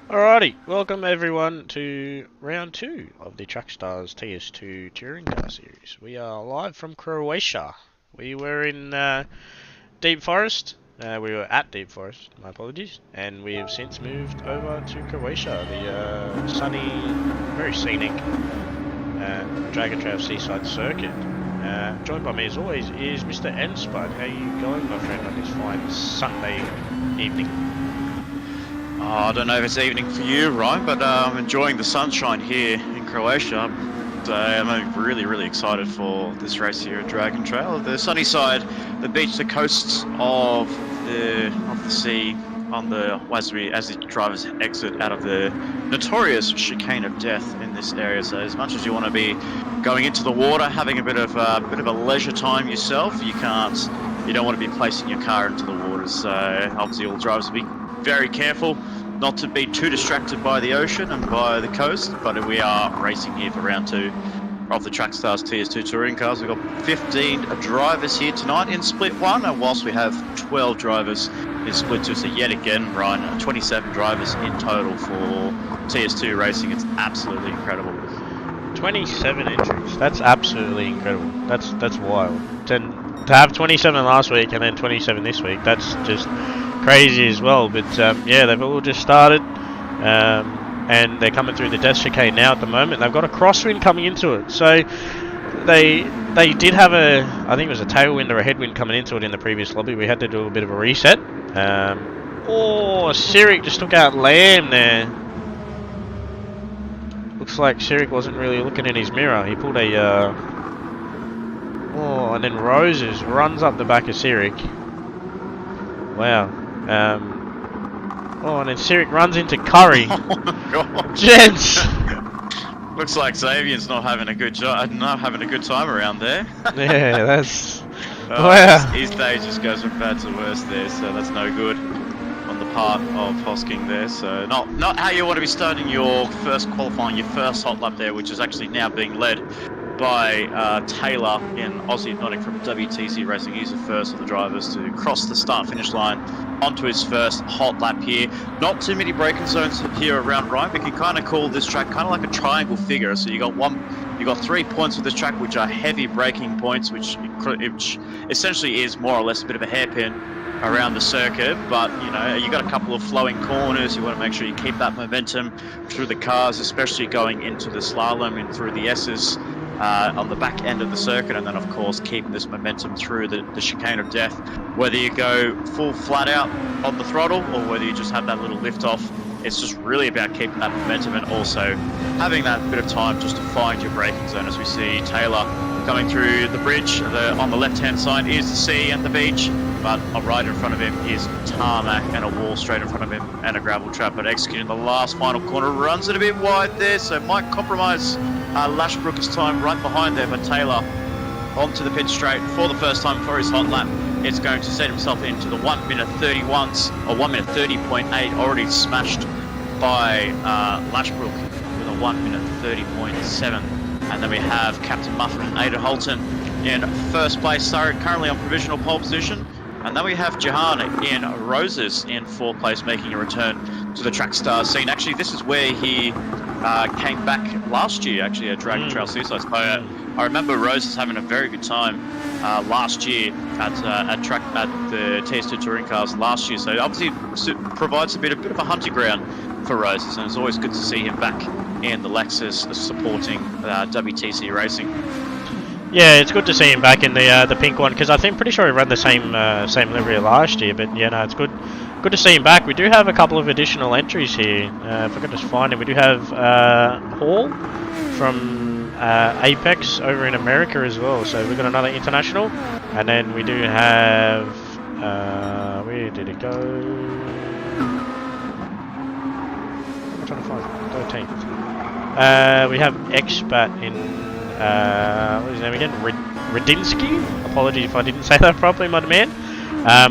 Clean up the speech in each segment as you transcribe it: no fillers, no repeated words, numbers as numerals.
Alrighty, welcome everyone to round 2 of the Trackstars TS2 Touring Car Series. We are live from Croatia. We were in Deep Forest. We were at Deep Forest, my apologies. And we have since moved over to Croatia, the sunny, very scenic Dragon Trail Seaside Circuit. Joined by me as always is Mr. N-Spud. How are you going, my friend, on this fine Sunday evening? I don't know if it's evening for you, Ryan, but I'm enjoying the sunshine here in Croatia. So I'm really excited for this race here at Dragon Trail. The sunny side, the beach, the coasts of the sea on the as the drivers exit out of the notorious chicane of death in this area. So as much as you want to be going into the water, having a bit of a leisure time yourself, you don't want to be placing your car into the water. So obviously all drivers will be very careful not to be too distracted by the ocean and by the coast, but we are racing here for round 2 of the Trackstars TS2 touring cars. We've got 15 drivers here tonight in split 1, and whilst we have 12 drivers in split 2, so yet again, Ryan, 27 drivers in total for TS2 racing. It's absolutely incredible. 27 entries. That's absolutely incredible. That's wild. To have 27 last week and then 27 this week, that's just crazy as well. But yeah, they've all just started, and they're coming through the death chicane now at the moment. They've got a crosswind coming into it, so they did have I think it was a tailwind or a headwind coming into it in the previous lobby. We had to do a bit of a reset. Oh, Sirik just took out Lamb there. Looks like Sirik wasn't really looking in his mirror. He pulled a oh, and then Roses runs up the back of Sirik. Wow. Oh, and then Sirik runs into Curry. Oh my god. Gents! Looks like Xavier's not having a good time around there. Yeah, that's... wow. His day just goes from bad to worse there, so that's no good on the part of Hosking there. So not how you want to be starting your first hot lap there, which is actually now being led by Taylor in Aussie Hypnotic from WTC Racing. He's the first of the drivers to cross the start-finish line onto his first hot lap here. Not too many braking zones here around Ryan. We can kind of call this track kind of like a triangle figure. So you got 3 points with this track, which are heavy braking points, which essentially is more or less a bit of a hairpin around the circuit. But you got a couple of flowing corners. You want to make sure you keep that momentum through the cars, especially going into the slalom and through the S's. On the back end of the circuit, and then of course keeping this momentum through the chicane of death. Whether you go full flat out on the throttle or whether you just have that little lift off, it's just really about keeping that momentum and also having that bit of time just to find your braking zone. As we see Taylor coming through the bridge, on the left hand side is the sea and the beach, but right in front of him is tarmac and a wall straight in front of him and a gravel trap. But executing the last final corner, runs it a bit wide there, so might compromise Lashbrook's time right behind there. But Taylor onto the pit straight for the first time for his hot lap. It's going to set himself into the 1 minute 31s, or 1 minute 30.8, already smashed by Lashbrook with a 1 minute 30.7. And then we have Captain Muffin and Ada Holton in first place, currently on provisional pole position. And then we have Jahan in Roses in fourth place, making a return to the Trackstar scene. Actually, this is where he came back last year, actually, at Dragon Trail Seaside. I remember Roses having a very good time last year at the TS2 touring cars last year. So obviously provides a bit of a hunting ground for Roses, and it's always good to see him back in the Lexus supporting WTC Racing. Yeah, it's good to see him back in the pink one, because pretty sure he ran the same livery last year. But yeah, no, it's good to see him back. We do have a couple of additional entries here. If I could just find him, we do have Hall from Apex over in America as well. So we've got another international, and then we do have where did it go? I'm trying to find 13th. We have Expat in. What is his name again? Radinsky? Apologies if I didn't say that properly, my man.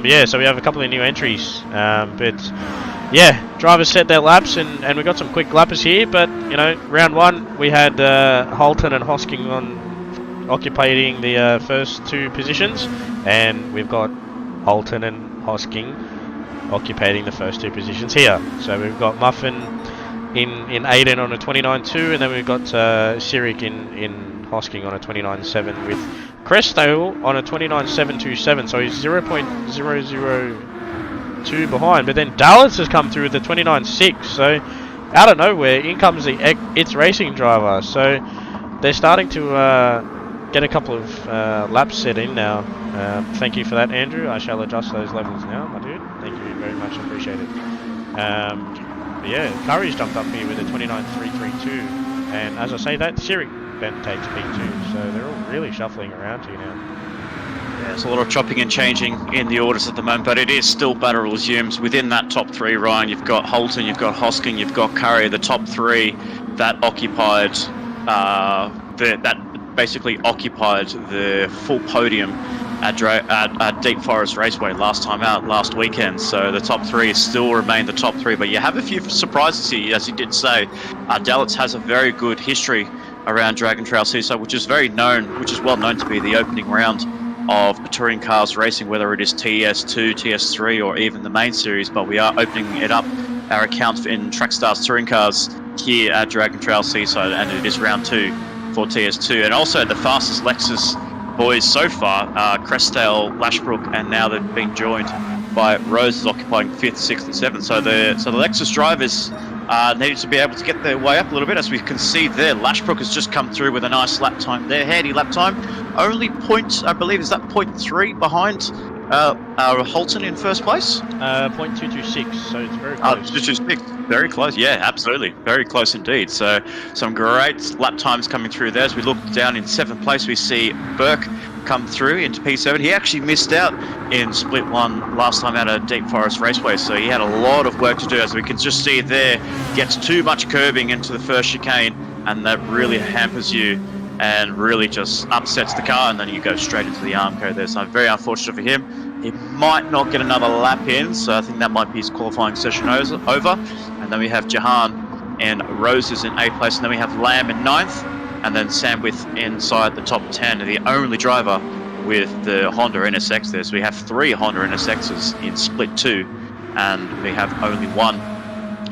Yeah, so we have a couple of new entries. But yeah, drivers set their laps, and we got some quick lappers here. But round 1 we had Holton and Hosking occupying the first 2 positions, and we've got Holton and Hosking occupying the first 2 positions here. So we've got Muffin in Aiden on a 29.2, and then we've got Sirik in Hosking on a 29.7 with Crestdale on a 29.727, so he's 0.002 behind. But then Dallas has come through with a 29.6, so out of nowhere, in comes the It's Racing driver. So they're starting to get a couple of laps set in now. Thank you for that, Andrew. I shall adjust those levels now, my dude. Thank you very much, appreciate it. But yeah, Curry's jumped up here with a 29.332, and as I say that, Sirik then takes P2, so they're all really shuffling around here now. Yeah, there's a lot of chopping and changing in the orders at the moment, but it is still battle resumes. Within that top three, Ryan, you've got Holton, you've got Hosking, you've got Curry, the top three that occupied that basically occupied the full podium at Deep Forest Raceway last weekend. So the top three still remain the top three, but you have a few surprises here, as you did say. Dallas has a very good history around Dragon Trail Seaside, which is well known to be the opening round of touring cars racing, whether it is TS2, TS3, or even the main series. But we are opening it up, our account in Trackstars touring cars here at Dragon Trail Seaside, and it is round 2 for TS2. And also the fastest Lexus boys so far, Crestdale, Lashbrook, and now they've been joined by Rose occupying 5th, 6th, and 7th. So the Lexus drivers needed to be able to get their way up a little bit. As we can see there, Lashbrook has just come through with a nice lap time there, handy lap time. Only I believe, is that 0.3 behind Holton in first place? 0.226, so it's very close. 226, very close, yeah, absolutely, very close indeed. So some great lap times coming through there. As we look down in 7th place, we see Burke come through into P7. He actually missed out in split 1 last time out of Deep Forest Raceway, so he had a lot of work to do. As we can just see there, gets too much curbing into the first chicane, and that really hampers you and really just upsets the car, and then you go straight into the Armco there. So very unfortunate for him. He might not get another lap in, so I think that might be his qualifying session over. And then we have Jahan and Roses in 8th place, and then we have Lamb in 9th, and then Sandwith inside the top 10, the only driver with the Honda NSX there. So we have 3 Honda NSXs in split 2, and we have only 1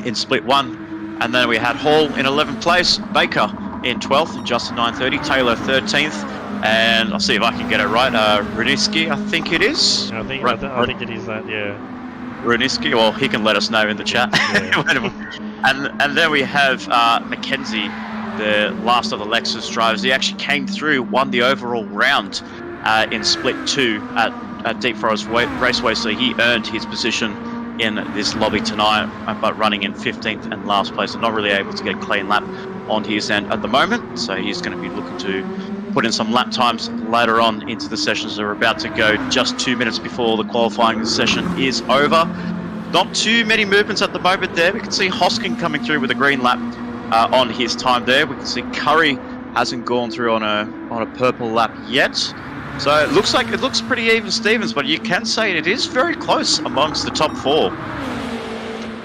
in split 1. And then we had Hall in 11th place, Baker in 12th, Justin 930, Taylor 13th, and I'll see if I can get it right. Runiski, I think it is. I think it is that, yeah. Runiski, well, he can let us know in the chat. Yeah. and then we have Mackenzie, the last of the Lexus drivers. He actually came through, won the overall round in split 2 at Deep Forest Raceway, so he earned his position in this lobby tonight, but running in 15th and last place, and not really able to get a clean lap on his end at the moment. So he's going to be looking to put in some lap times later on into the sessions that are about to go just 2 minutes before the qualifying session is over. Not too many movements at the moment there. We can see Hosking coming through with a green lap on his time there. We can see Curry hasn't gone through on a purple lap yet. So it looks pretty even Stevens, but you can say it is very close amongst the top 4.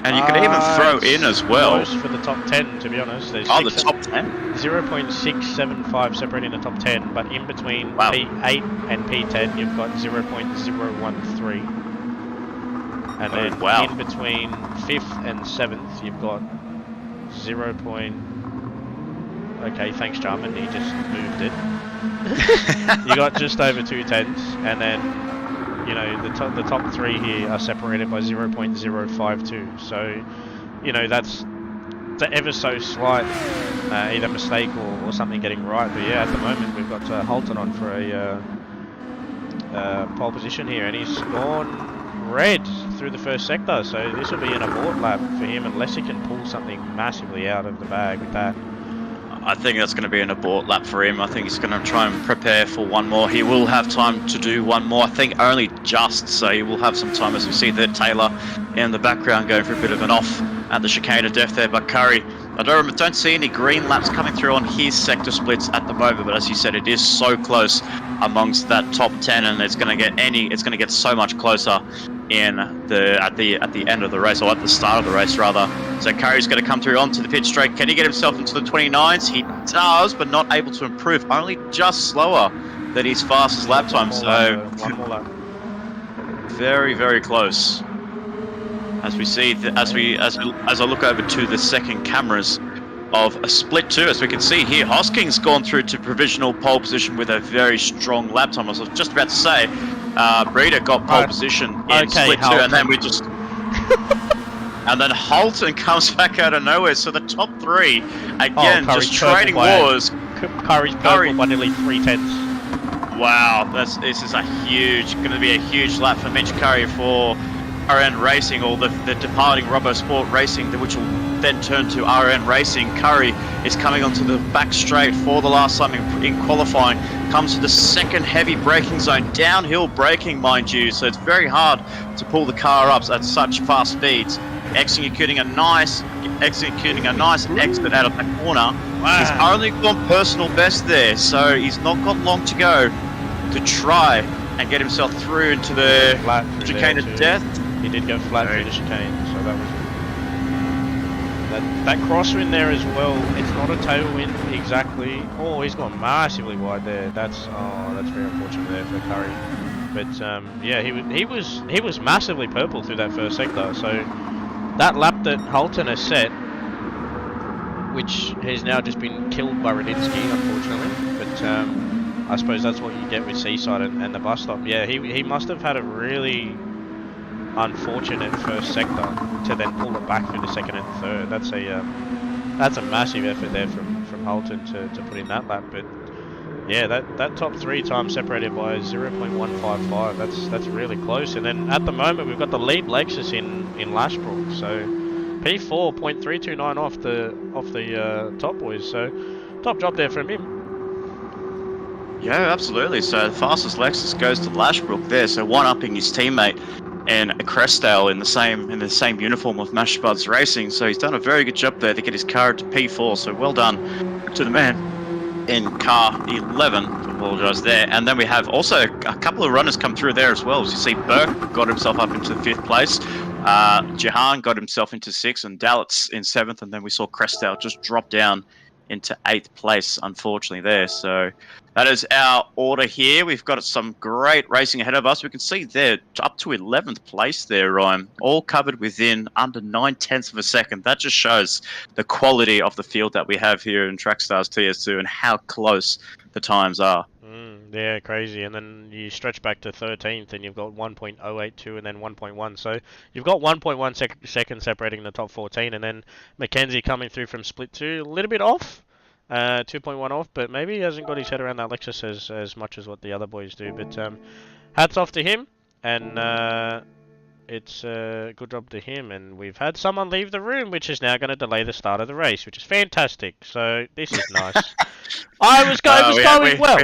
And you can even throw in as well. Close for the top 10, to be honest. There's the top 10? 0.675 separating the top 10, but in between P8 and P10, you've got 0.013. And then in between 5th and 7th, you've got 0. Okay, thanks, Jarman. He just moved it. You got just over 2 tenths, and then you know the top 3 here are separated by 0.052. So you know that's the ever so slight either mistake or something getting right. But yeah, at the moment we've got Holton on for a pole position here, and he's gone red through the first sector. So this will be an abort lap for him unless he can pull something massively out of the bag with that. I think that's going to be an abort lap for him. I think he's going to try and prepare for one more. He will have time to do one more. I think only just, so he will have some time, as we see that Taylor in the background going for a bit of an off at the chicane of death there. But Curry, I don't see any green laps coming through on his sector splits at the moment. But as you said, it is so close amongst that top 10, and it's going to get so much closer in at the end of the race, or at the start of the race rather. So Curry's going to come through onto the pit straight. Can he get himself into the 29s? He does, but not able to improve. Only just slower than his fastest lap time. So one more lap. Very, very close. as we see, as I look over to the second cameras of a split 2, as we can see here, Hosking's gone through to provisional pole position with a very strong lap time. I was just about to say, Breeder got pole position in Okay, split 2, and then we just... And then Holton comes back out of nowhere. So the top 3, again, just trading wars. Curry's purple by nearly 3/10. Wow, this is going to be a huge lap for Mitch Curry for RN Racing, or the departing Robbo Sport Racing, which will then turn to RN Racing. Curry is coming onto the back straight for the last time in qualifying. Comes to the second heavy braking zone, downhill braking, mind you, so it's very hard to pull the car up at such fast speeds. Executing a nice exit out of that corner. Wow. He's only gone personal best there, so he's not got long to go to try and get himself through into the chicane of death. He did go flat through the chicane, so that was that crosswind there as well. It's not a tailwind exactly. Oh, he's gone massively wide there. That's very unfortunate there for Curry. But yeah, he was massively purple through that first sector. So that lap that Holton has set, which has now just been killed by Radinsky, unfortunately. But I suppose that's what you get with Seaside and the bus stop. Yeah, he must have had a really unfortunate first sector to then pull it back through the second and third. That's a massive effort there from Holton to put in that lap. But yeah, that top 3 time separated by 0.155. That's really close. And then at the moment we've got the lead Lexus in Lashbrook, so P4 0.329 off the top boys. So top job there from him. Yeah, absolutely. So the fastest Lexus goes to Lashbrook there. So one-upping his teammate and Crestdale in the same uniform of Mash Buds Racing. So he's done a very good job there to get his car to P4. So well done to the man in car 11. Apologise there. And then we have also a couple of runners come through there as well. As you see, Burke got himself up into 5th place. Jahan got himself into 6th, and Dalitz in 7th. And then we saw Crestdale just drop down into 8th place, unfortunately, there. So that is our order here. We've got some great racing ahead of us. We can see there up to 11th place there, Ryan, all covered within under 9/10 of a second. That just shows the quality of the field that we have here in Trackstars TS2 and how close the times are. Yeah, crazy. And then you stretch back to 13th and you've got 1.082 and then 1.1. So you've got 1.1 seconds separating the top 14. And then Mackenzie coming through from split 2, a little bit off. 2.1 off, but maybe he hasn't got his head around that Lexus as much as what the other boys do. But hats off to him, and it's a good job to him. And we've had someone leave the room, which is now going to delay the start of the race, which is fantastic. So this is nice. It was going well.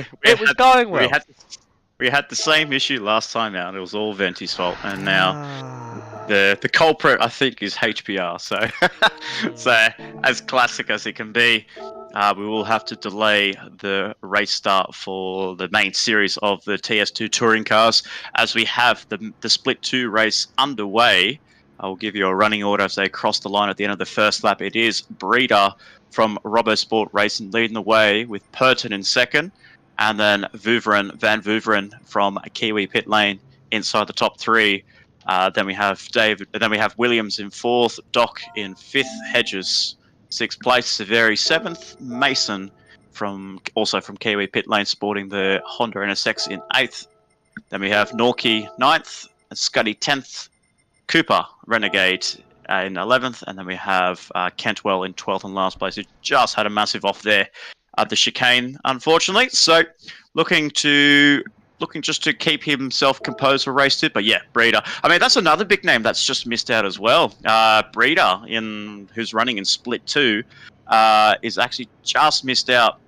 We had the same issue last time out. It was all Venti's fault, and now the culprit, I think, is HPR. So, so as classic as it can be, we will have to delay the race start for the main series of the TS2 touring cars as we have the Split 2 race underway. I will give you a running order as they cross the line at the end of the first lap. It is Breeder from Robbo Sport Racing leading the way with Purton in second, and then Van Vouveren from Kiwi Pit Lane inside the top 3. Then we have Williams in 4th, Doc in 5th, Hedges 6th place, Severi 7th, Mason also from Kiwi Pit Lane sporting the Honda NSX in 8th. Then we have Norkie 9th, Scuddy 10th, Cooper Renegade in 11th, and then we have Kentwell in 12th and last place, who just had a massive off there at the chicane, unfortunately. So looking just to keep himself composed for race 2. But yeah, Breeder. I mean, that's another big name that's just missed out as well. Breeder, who's running in Split 2, is actually just missed out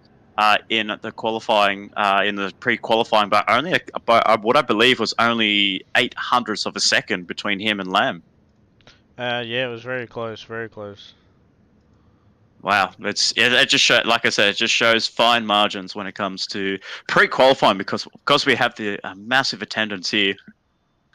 in the qualifying, in the pre-qualifying, but only by what I believe was only 0.08 of a second between him and Lamb. Yeah, it was very close, very close. Wow, it just shows, like I said, it just shows fine margins when it comes to pre-qualifying because we have the massive attendance here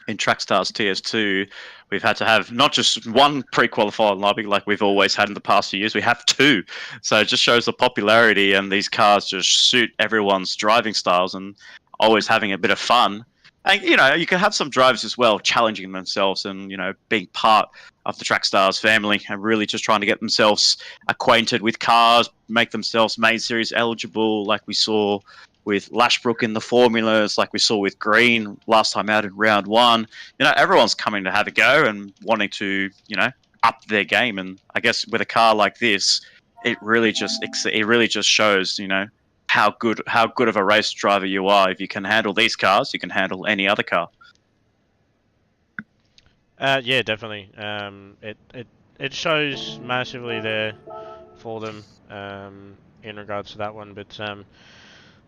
in Trackstars TS2. We've had to have not just one pre-qualifying lobby like we've always had in the past few years. We have 2, so it just shows the popularity, and these cars just suit everyone's driving styles and always having a bit of fun And, you know, you can have some drivers as well challenging themselves and, you know, being part of the Trackstars family and really just trying to get themselves acquainted with cars, make themselves main series eligible, like we saw with Lashbrook in the formulas, like we saw with Green last time out in round one. You know, everyone's coming to have a go and wanting to, you know, up their game. And I guess with a car like this, it really just shows, you know, how good of a race driver you are. If you can handle these cars, you can handle any other car. Yeah, definitely. It shows massively there for them in regards to that one. But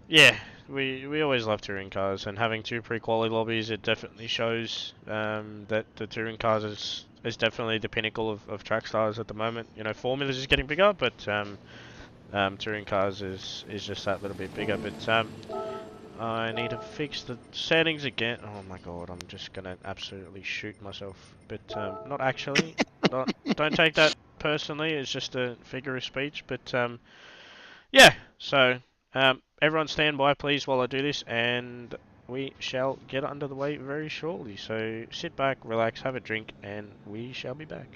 yeah, we always love touring cars, and having two pre-quali lobbies, it definitely shows that the touring cars is definitely the pinnacle of track stars at the moment. You know, formulas is getting bigger, but touring cars is just that little bit bigger. But I need to fix the settings again. Oh my god, I'm just gonna absolutely shoot myself. But not actually. Don't take that personally. It's just a figure of speech. But yeah. So everyone stand by, please, while I do this, and we shall get under the way very shortly. So sit back, relax, have a drink, and we shall be back.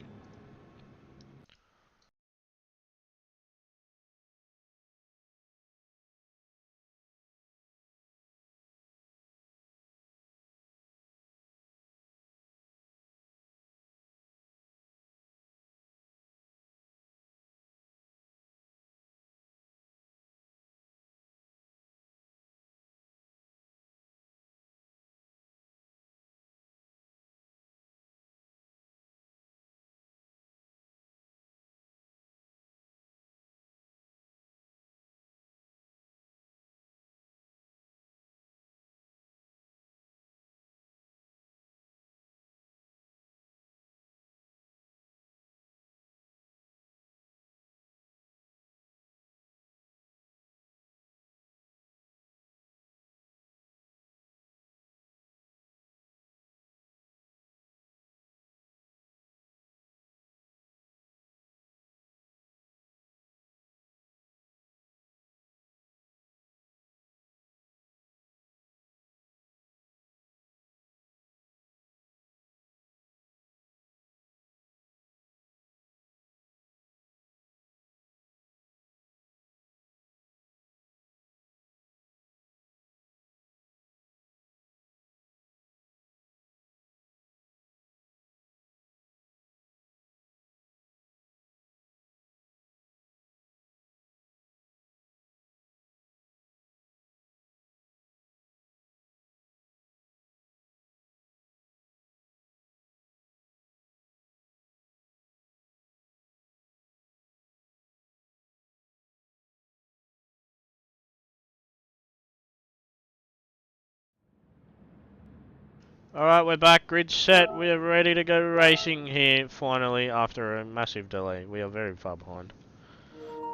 Alright, we're back, grid set, we are ready to go racing here, finally, after a massive delay. We are very far behind.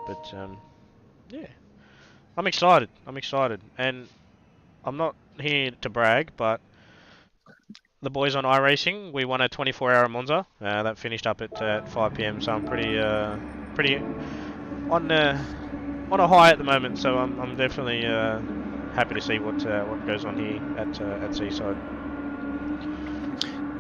But, yeah. I'm excited, and I'm not here to brag, but the boys on iRacing, we won a 24-hour Monza, that finished up at 5 PM, so I'm pretty on a high at the moment, so I'm definitely happy to see what goes on here at Seaside.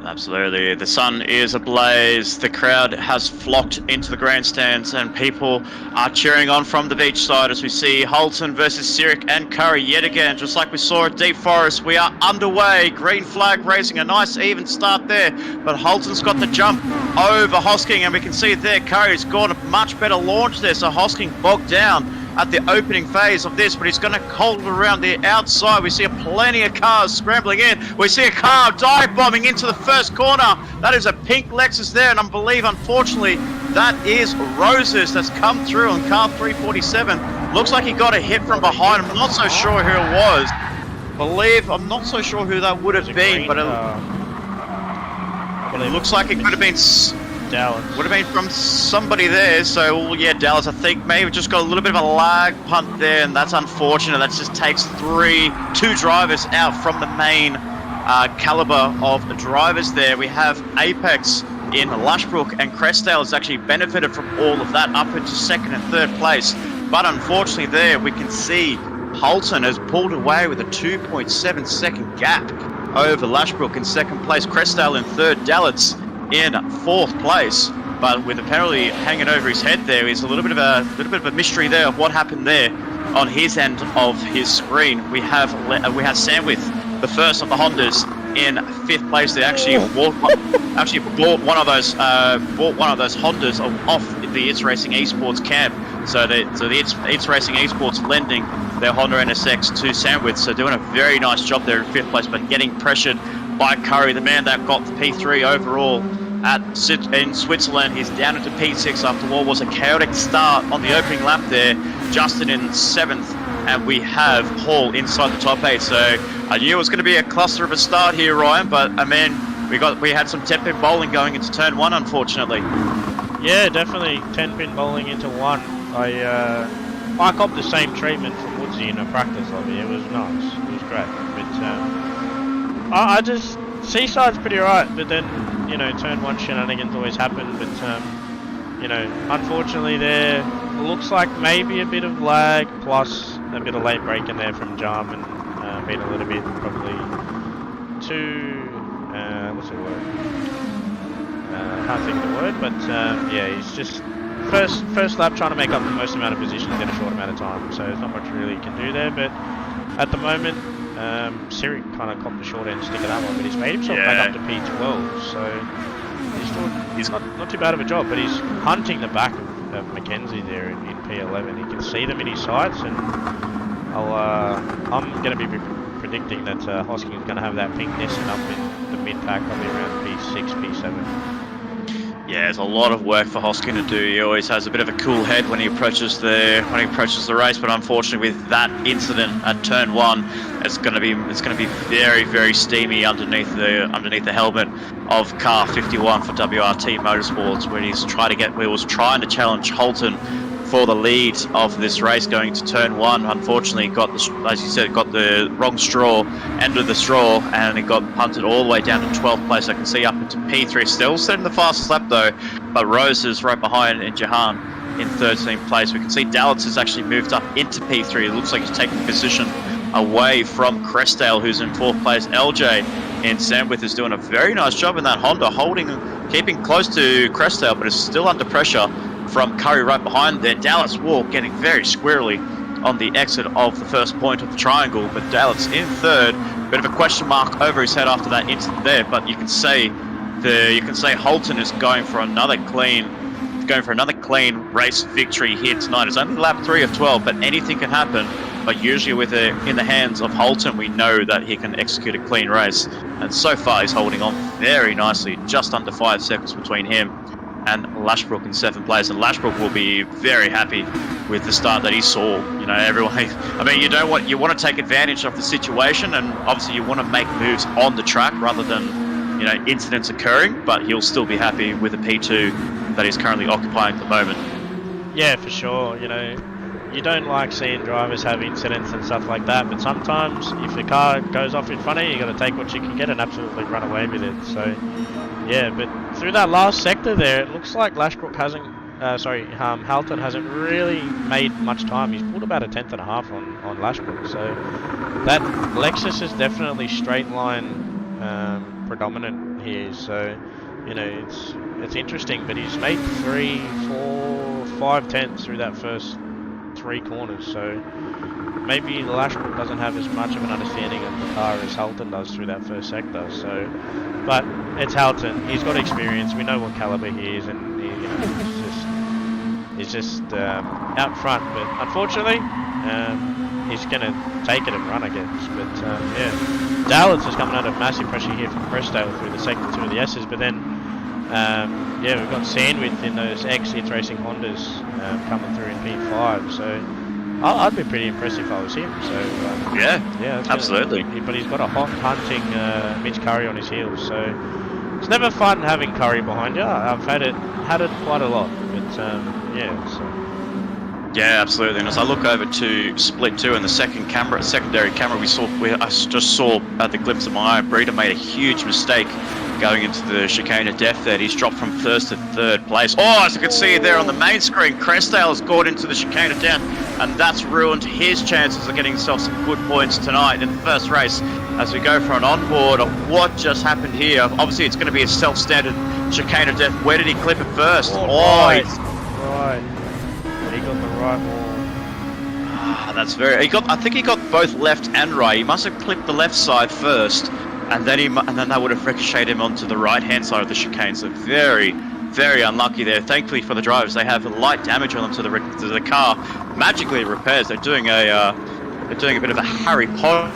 Absolutely. The sun is ablaze. The crowd has flocked into the grandstands and people are cheering on from the beach side as we see Holton versus Sirik and Curry yet again. Just like we saw at Deep Forest, we are underway. Green flag raising a nice even start there, but Holton's got the jump over Hosking, and we can see there Curry's got a much better launch there, so Hosking bogged down at the opening phase of this, but he's going to hold around the outside. We see plenty of cars scrambling in. We see a car dive bombing into the first corner. That is a pink Lexus there, and I believe, unfortunately, that is Roses that's come through on car 347. Looks like he got a hit from behind. I'm not so sure who it was. I'm not so sure who that would have been, but it looks like it could have been Dallas. Would have been from somebody there, so yeah, Dallas, I think maybe just got a little bit of a lag punt there, and that's unfortunate. That just takes two drivers out from the main caliber of drivers there. We have Apex in Lashbrook, and Crestdale has actually benefited from all of that up into second and third place. But unfortunately there, we can see Holton has pulled away with a 2.7 second gap over Lashbrook in second place, Crestdale in third, Dallas in fourth place. But with the penalty hanging over his head, there is a little bit of a mystery there of what happened there on his end of his screen. We have Sandwith, the first of the Hondas, in fifth place. They actually bought one of those Hondas off the It's Racing Esports camp. So the It's Racing Esports lending their Honda NSX to Sandwith. So doing a very nice job there in fifth place, but getting pressured by Curry, the man that got the P3 overall in Switzerland. He's down into P6 after what was a chaotic start on the opening lap there. Justin in seventh, and we have Hall inside the top 8. So I knew it was going to be a cluster of a start here, Ryan, but I mean, we had some 10-pin bowling going into turn 1, unfortunately. Yeah, definitely 10-pin bowling into 1. I copped the same treatment from Woodsy in a practice lobby. It was nice. It was great. But I just Seaside's pretty alright, but then turn 1 shenanigans always happen. But unfortunately, there looks like maybe a bit of lag plus a bit of late brake in there from Jam and being a little bit probably too what's the word? I can't think of the word, but yeah, he's just first lap trying to make up the most amount of positions in a short amount of time. So there's not much really you can do there. But at the moment, Siri kind of copped the short end stick of that one, but he's made himself back up to P12. So he's not too bad of a job, but he's hunting the back of Mackenzie there in P11. He can see them in his sights, and I'm going to be predicting that Hosking is going to have that pink nesting up in the mid pack, probably around P6, P7. Yeah, there's a lot of work for Hosking to do. He always has a bit of a cool head when he approaches the race, but unfortunately, with that incident at turn 1, it's going to be very, very steamy underneath the helmet of car 51 for WRT Motorsports, where he was trying to challenge Holton for the lead of this race going to turn 1. Unfortunately, got the wrong straw, end of the straw, and it got punted all the way down to 12th place. I can see up into P3, still setting the fastest lap though, but Rose is right behind in Jahan in 13th place. We can see Dallas has actually moved up into P3. It looks like he's taking position away from Crestdale, who's in 4th place. LJ in Sandwith is doing a very nice job in that Honda, keeping close to Crestdale, but is still under pressure from Curry right behind there. Dallas Walk getting very squarely on the exit of the first point of the triangle, but Dallas in 3rd. Bit of a question mark over his head after that incident there, but you can say Holton is going for another clean race victory here tonight. It's only lap 3 of 12, but anything can happen. But usually in the hands of Holton, we know that he can execute a clean race, and so far he's holding on very nicely, just under 5 seconds between him and Lashbrook in 7th place. And Lashbrook will be very happy with the start that he saw. You want to take advantage of the situation, and obviously you want to make moves on the track rather than incidents occurring, but he'll still be happy with the P2 that he's currently occupying at the moment. Yeah, for sure. You don't like seeing drivers have incidents and stuff like that, but sometimes if the car goes off in front of you, you got to take what you can get and absolutely run away with it. So yeah, but through that last sector there, it looks like Lashbrook Halton hasn't really made much time. He's pulled about a 10th and a half on Lashbrook, so that Lexus is definitely straight line predominant here. So it's interesting, but he's made 3, 4, 5 tenths through that first 3 corners. So maybe Lashbrook doesn't have as much of an understanding of the car as Halton does through that first sector. So, but it's Halton. He's got experience. We know what caliber he is, and he's just out front. But unfortunately, he's going to take it and run, I guess. But yeah, Dallas is coming under massive pressure here from Crestdale through the sector 2 of the S's. But then, yeah, we've got Sandwith in those It's Racing Hondas coming through in P5. So I'd be pretty impressed if I was him. So yeah, absolutely. But he's got a hot hunting Mitch Curry on his heels. So it's never fun having Curry behind you. I've had it quite a lot. But yeah. So. Yeah, absolutely. And as I look over to split 2 and the secondary camera, I just saw at the glimpse of my eye, Breeder made a huge mistake going into the chicane of death there. He's dropped from first to third place. Oh, as you can see there on the main screen, Crestdale has gone into the chicane of death, and that's ruined his chances of getting himself some good points tonight in the first race. As we go for an onboard of what just happened here. Obviously, it's going to be a self-standard chicane of death. Where did he clip it first? Right. He got the right wall. That's very. I think he got both left and right. He must have clipped the left side first, and then that would have ricocheted him onto the right-hand side of the chicane. So very, very unlucky there. Thankfully for the drivers, they have light damage on them to the car. Magically repairs. They're doing a bit of a Harry Potter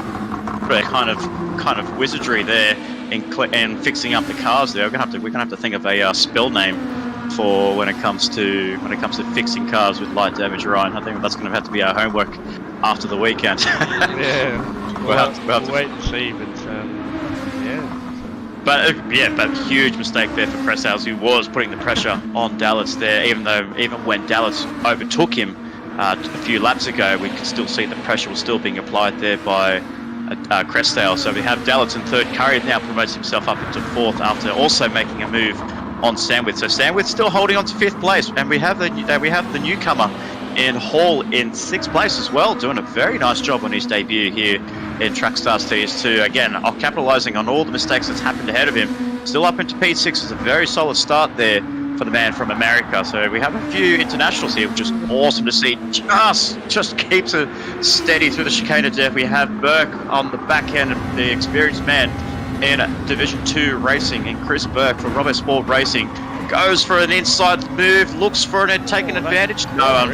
kind of wizardry there in fixing up the cars there. We're gonna have to think of a spell name for when it comes to fixing cars with light damage, Ryan. I think that's going to have to be our homework after the weekend. Yeah, we'll have to wait and see, but yeah. But huge mistake there for Cresshouse, who was putting the pressure on Dallas there. Even when Dallas overtook him a few laps ago, we could still see the pressure was still being applied there by Crestdale. So we have Dallas in third. Curry now promotes himself up into fourth after also making a move on Sandwich. So Sandwich still holding on to fifth place, and we have the newcomer in Hall in sixth place as well, doing a very nice job on his debut here in Trackstars TS2. Again, capitalising on all the mistakes that's happened ahead of him. Still up into P6 is a very solid start there for the man from America. So we have a few internationals here, which is awesome to see. Just keeps it steady through the chicane of death. We have Burke on the back end, the experienced man in Division 2 racing, and Chris Burke from Robert Sport Racing goes for an inside move, looks for it, taking advantage. Wow.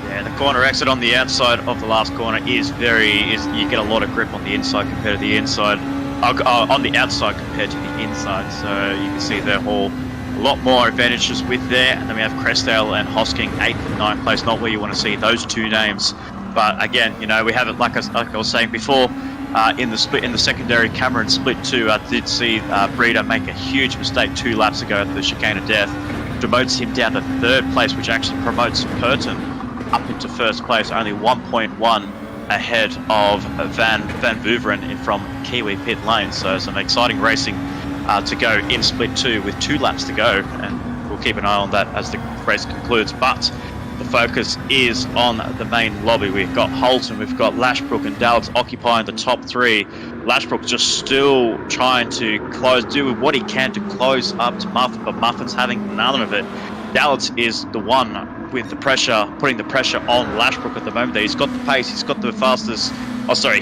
Yeah, the corner exit on the outside of the last corner you get a lot of grip on the inside compared to the inside, on the outside compared to the inside. So you can see their Hall a lot more advantages with there. And then we have Crestdale and Hosking 8th and 9th place, not where you want to see those two names. But again, we have it like I was saying before. In the secondary, Cameron split 2. I did see Breeder make a huge mistake 2 laps ago at the chicane of death. Demotes him down to third place, which actually promotes Purton up into first place, only 1.1 ahead of Van Vooveren from Kiwi Pit Lane. So some exciting racing to go in split 2 with 2 laps to go, and we'll keep an eye on that as the race concludes. But the focus is on the main lobby. We've got Holton, we've got Lashbrook and Dallas occupying the top 3. Lashbrook just still trying to do what he can to close up to Muffin, but Muffin's having none of it. Dallas is the one with the pressure, putting the pressure on Lashbrook at the moment. He's got the pace, he's got the fastest,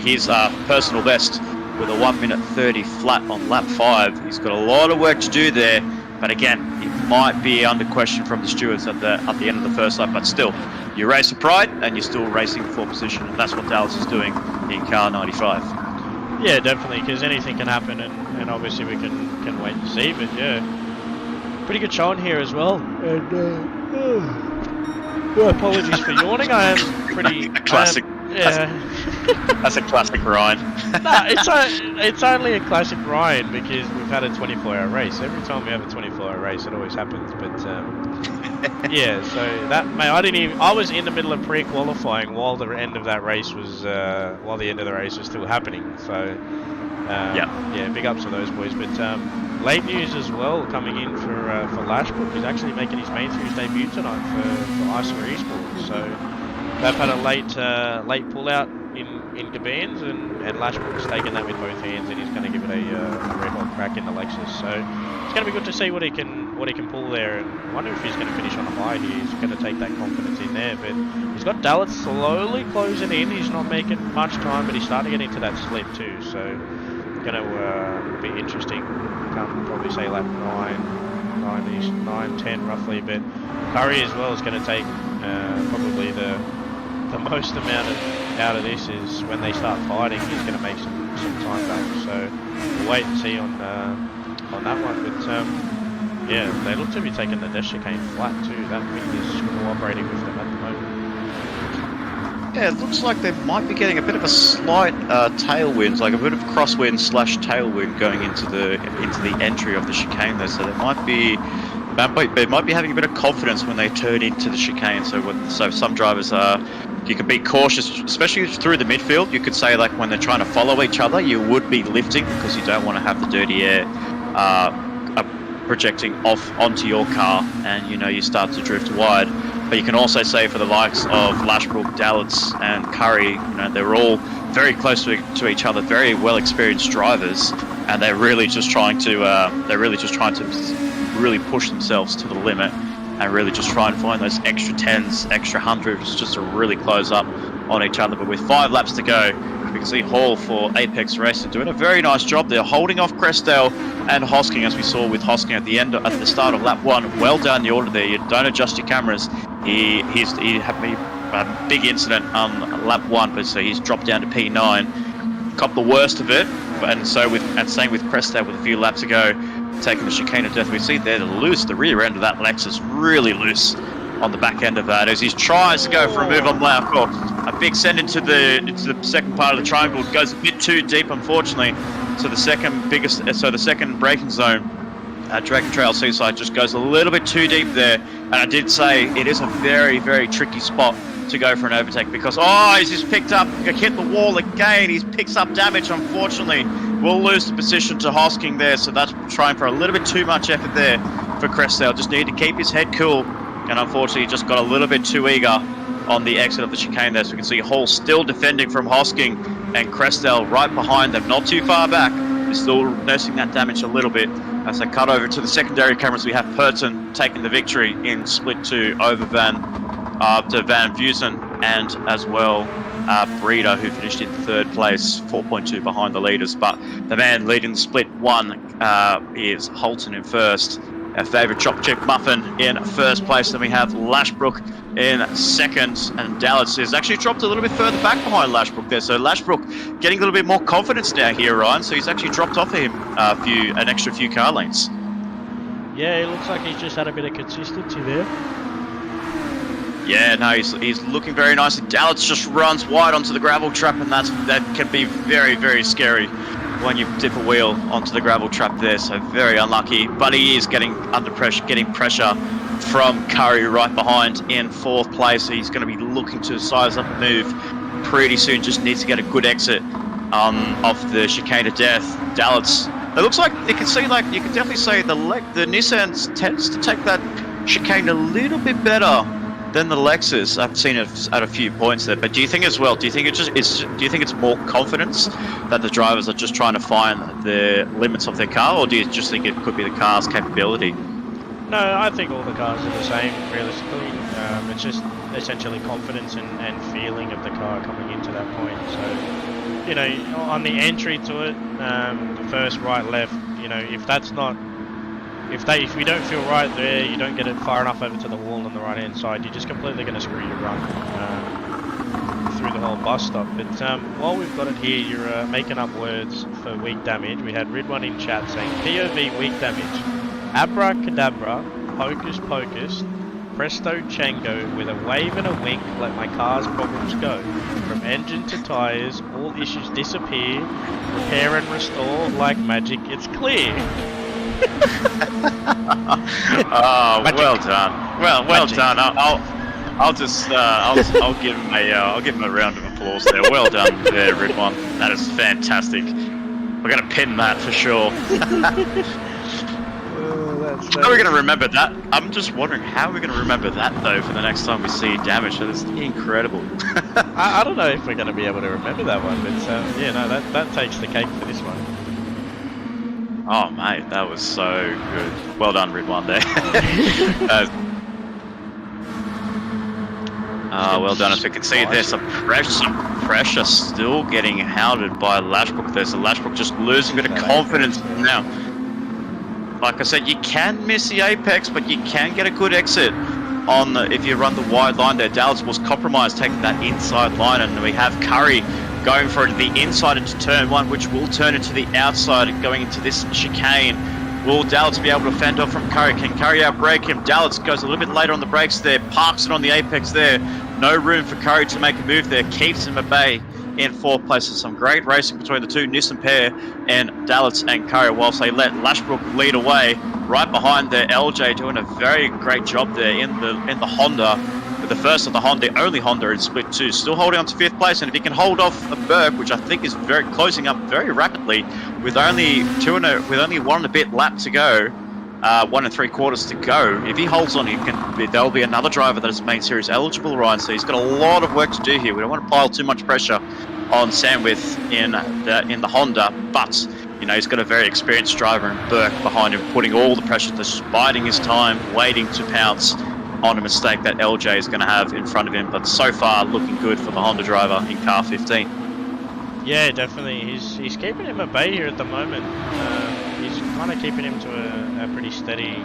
his personal best with a 1:30 flat on lap 5. He's got a lot of work to do there. But again, it might be under question from the stewards at the end of the first lap. But still, you race for pride, and you're still racing for position, and that's what Dallas is doing in car 95. Yeah, definitely, because anything can happen, and obviously we can wait and see. But yeah, pretty good showing here as well. And apologies for yawning. I am pretty classic. Yeah. That's a classic Ryan. No, it's only a classic Ryan because we've had a 24-hour race. Every time we have a 24-hour race, it always happens. But yeah, so that I was in the middle of pre-qualifying while the end of that race was still happening. So yeah, big ups to those boys. But late news as well coming in for Lashbrook. He's actually making his main series debut tonight for Isomer Esports. So they've had a late pull out in Gabans, and Lashbrook's taken that with both hands, and he's going to give it a red hot crack in the Lexus. So it's going to be good to see what he can pull there, and I wonder if he's going to finish on a high here. He's going to take that confidence in there, but he's got Dallas slowly closing in. He's not making much time, but he's starting to get into that slip too. So going to be interesting. Come probably say lap 9-10 roughly, but Curry as well is going to take probably the most amount out of this is when they start fighting. He's going to make some time back. So we'll wait and see on that one. But yeah, they look to be taking the dash chicane flat too. That wind is cooperating with them at the moment. Yeah, it looks like they might be getting a bit of a slight tailwind, like a bit of crosswind / tailwind going into the entry of the chicane there. So there might be they might be having a bit of confidence when they turn into the chicane. So some drivers you can be cautious, especially through the midfield. You could say like when they're trying to follow each other, you would be lifting because you don't want to have the dirty air projecting off onto your car, and you start to drift wide. But you can also say for the likes of Lashbrook, Dallitz, and Curry, they're all very close to each other, very well experienced drivers, and they're really just trying to really push themselves to the limit and really just try and find those extra tens, extra hundreds, just to really close up on each other. But with 5 laps to go, we can see Hall for Apex Racing doing a very nice job there, holding off Crestdale and Hosking, as we saw with Hosking at the start of lap 1. Well down the order there. You don't adjust your cameras. He had a big incident on lap 1, but so he's dropped down to P9. Caught the worst of it, and same with Crestdale with a few laps to go, taking the chicane of death. We see there the rear end of that Lexus really loose on the back end of that as he tries to go for a move on lap. A big send into the second part of the triangle. It goes a bit too deep, unfortunately. So the second braking zone, Dragon Trail Seaside, just goes a little bit too deep there. And I did say it is a very, very tricky spot to go for an overtake because he's just picked up, hit the wall again. He picks up damage, unfortunately. We'll lose the position to Hosking there, so that's trying for a little bit too much effort there for Crestdale. Just need to keep his head cool, and unfortunately just got a little bit too eager on the exit of the chicane there. So we can see Hall still defending from Hosking, and Crestdale right behind them, not too far back. They're still nursing that damage a little bit. As they cut over to the secondary cameras, we have Purton taking the victory in split 2 over Van Vuzen, and as well Breeder, who finished in 3rd place, 4.2 behind the leaders. But the man leading the split 1 is Holton in 1st. Our favourite Chop Chip Muffin in 1st place. Then we have Lashbrook in 2nd, and Dallitz has actually dropped a little bit further back behind Lashbrook there. So Lashbrook getting a little bit more confidence now here, Ryan. So he's actually dropped off him an extra few car lengths. Yeah, it looks like he's just had a bit of consistency there. Yeah, no, he's looking very nice. Dallitz just runs wide onto the gravel trap, and that can be very, very scary when you dip a wheel onto the gravel trap there. So very unlucky, but he is getting under pressure, getting pressure from Curry right behind in 4th place. So he's going to be looking to size up a move pretty soon. Just needs to get a good exit off the chicane of death. Dallitz, it looks like you can definitely say the Nissan tends to take that chicane a little bit better than the Lexus. I've seen it at a few points there, but do you think as well? Do you think it's more confidence that the drivers are just trying to find the limits of their car, or do you just think it could be the car's capability? No, I think all the cars are the same, realistically. It's just essentially confidence and feeling of the car coming into that point. So, on the entry to it, the first right, left, if we don't feel right there, you don't get it far enough over to the wall on the right hand side, you're just completely going to screw your run through the whole bus stop. But while we've got it here, you're making up words for weak damage. We had Ridwan in chat saying POV weak damage. Abracadabra, hocus pocus, presto chango, with a wave and a wink, let my car's problems go. From engine to tyres, all issues disappear, repair and restore like magic, it's clear. Well done. Well done. I'll give him a round of applause there. Well done there, Ridwan. That is fantastic. We're gonna pin that for sure. How are we going to remember that? I'm just wondering how we're going to remember that though for the next time we see damage. That is incredible. I don't know if we're going to be able to remember that one, but that takes the cake for this one. Oh mate, that was so good. Well done, Ridwan there. Well done. As we can see, there's some pressure still getting hounded by Lashbrook there. So Lashbrook just losing a bit of confidence now. Like I said, you can miss the apex, but you can get a good exit if you run the wide line there. Dallitz was compromised taking that inside line, and we have Curry going for the inside into turn 1, which will turn into the outside going into this chicane. Will Dallitz be able to fend off from Curry? Can Curry outbrake him? Dallitz goes a little bit later on the brakes there, parks it on the apex there. No room for Curry to make a move there, keeps him at bay in 4th place. And some great racing between the two Nissan pair and Dallitz and Curry, whilst they let Lashbrook lead away. right behind there. LJ doing a very great job there in the Honda. With the first of the Honda, the only Honda in Split 2, still holding on to 5th place. And if he can hold off a Burke, which I think is very closing up very rapidly, with only one and a bit lap to go, 1 3/4 to go. If he holds on, there'll be another driver that is main series eligible, Ryan. So he's got a lot of work to do here. We don't want to pile too much pressure on Sandwith in the Honda, but he's got a very experienced driver in Burke behind him, putting all the pressure, just biding his time, waiting to pounce on a mistake that LJ is going to have in front of him. But so far, looking good for the Honda driver in car 15. Yeah, definitely. He's keeping him at bay here at the moment. He's kind of keeping him to a pretty steady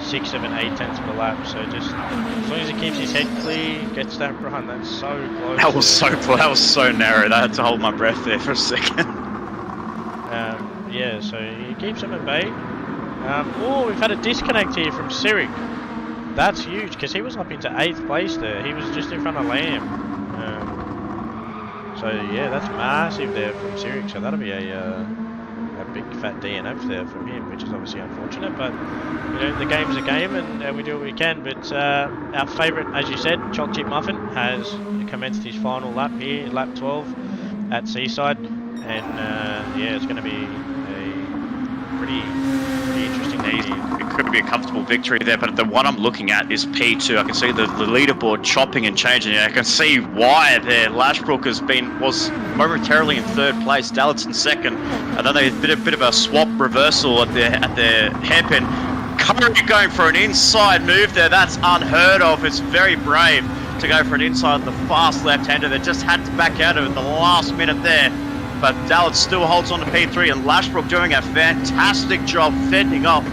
6, 7, 8 tenths per lap. So just as long as he keeps his head clear, gets that run, that's so close. That was so narrow. I had to hold my breath there for a second. Yeah, so he keeps him at bay. Oh, we've had a disconnect here from Sirik. That's huge because he was up into 8th place there. He was just in front of Lamb. So yeah, that's massive there from Sirik. So that'll be a big fat DNF there from him, which is obviously unfortunate. But the game's a game, and we do what we can. But our favourite, as you said, Choc Chip Muffin has commenced his final lap here, lap 12 at Seaside, and yeah, it's going to be a pretty interesting day. It could be a comfortable victory there, but the one I'm looking at is P2. I can see the leaderboard chopping and changing. I can see why there. Lashbrook was momentarily in 3rd place, Dallas in 2nd, and then they did a bit of a swap reversal at their hairpin. Curry going for an inside move there. That's unheard of. It's very brave to go for an inside the fast left-hander. They just had to back out of it the last minute there. But Dallas still holds on to P3, and Lashbrook doing a fantastic job fending off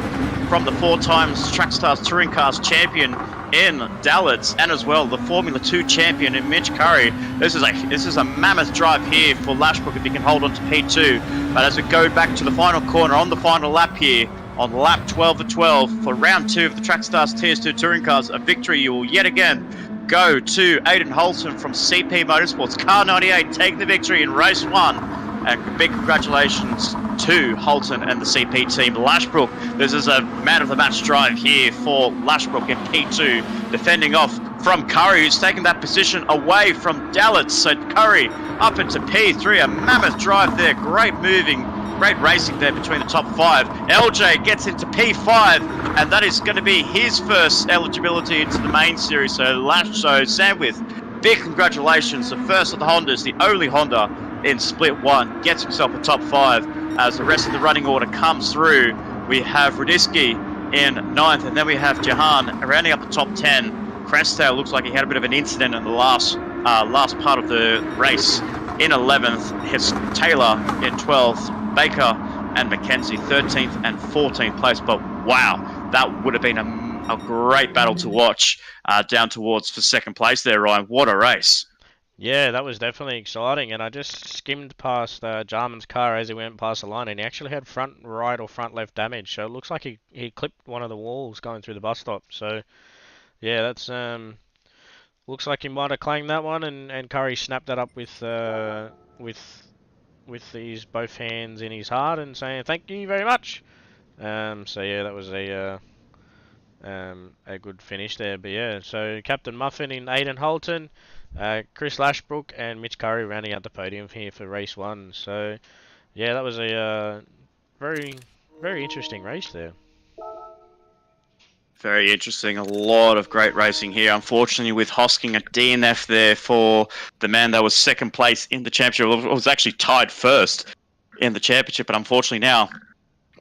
from the 4 times Trackstars Touring Cars champion in Dallas, and as well the Formula 2 champion in Mitch Curry. This is a mammoth drive here for Lashbrook if he can hold on to P2. But as we go back to the final corner on the final lap here, on lap 12 of 12 for round 2 of the Trackstars TS2 Touring Cars, a victory will yet again go to Aidan Holton from CP Motorsports. Car 98 take the victory in race 1. And big congratulations to Holton and the CP team. Lashbrook, this is a man of the match drive here for Lashbrook in P2, defending off from Curry, who's taken that position away from Dallas. So Curry up into P3, a mammoth drive there, great moving, great racing there between the top 5. LJ gets into P5, and that is going to be his first eligibility into the main series. So Sandwith, big congratulations, the first of the Hondas, the only Honda in Split 1, gets himself a top 5 as the rest of the running order comes through. We have Radisky in 9th, and then we have Jahan rounding up the top 10. Crestail looks like he had a bit of an incident in the last part of the race in 11th. Hits Taylor in 12th, Baker and McKenzie 13th and 14th place. But wow, that would have been a great battle to watch down towards for 2nd place there, Ryan. What a race. Yeah, that was definitely exciting, and I just skimmed past Jarman's car as he went past the line, and he actually had front right or front left damage, so it looks like he clipped one of the walls going through the bus stop. So yeah, that's looks like he might have claimed that one, and Curry snapped that up with these both hands in his heart and saying thank you very much. So yeah, that was a good finish there. But yeah, so Captain Muffin in Aidan Holton, Chris Lashbrook and Mitch Curry rounding out the podium here for race 1. So yeah, that was a very, very interesting race there. Very interesting. A lot of great racing here. Unfortunately, with Hosking a DNF there for the man that was 2nd place in the championship. It was actually tied 1st in the championship, but unfortunately now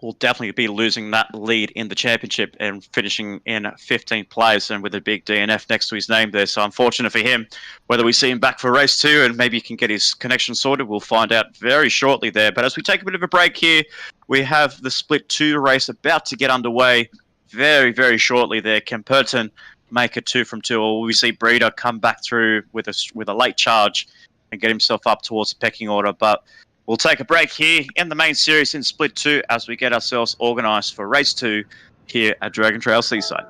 will definitely be losing that lead in the championship and finishing in 15th place and with a big DNF next to his name there. So unfortunate for him. Whether we see him back for race 2 and maybe he can get his connection sorted, we'll find out very shortly there. But as we take a bit of a break here, we have the Split 2 race about to get underway very, very shortly there. Can Purton make a 2 from 2, or will we see Breeder come back through with a late charge and get himself up towards the pecking order? But we'll take a break here in the main series in Split 2 as we get ourselves organised for race 2 here at Dragon Trail Seaside.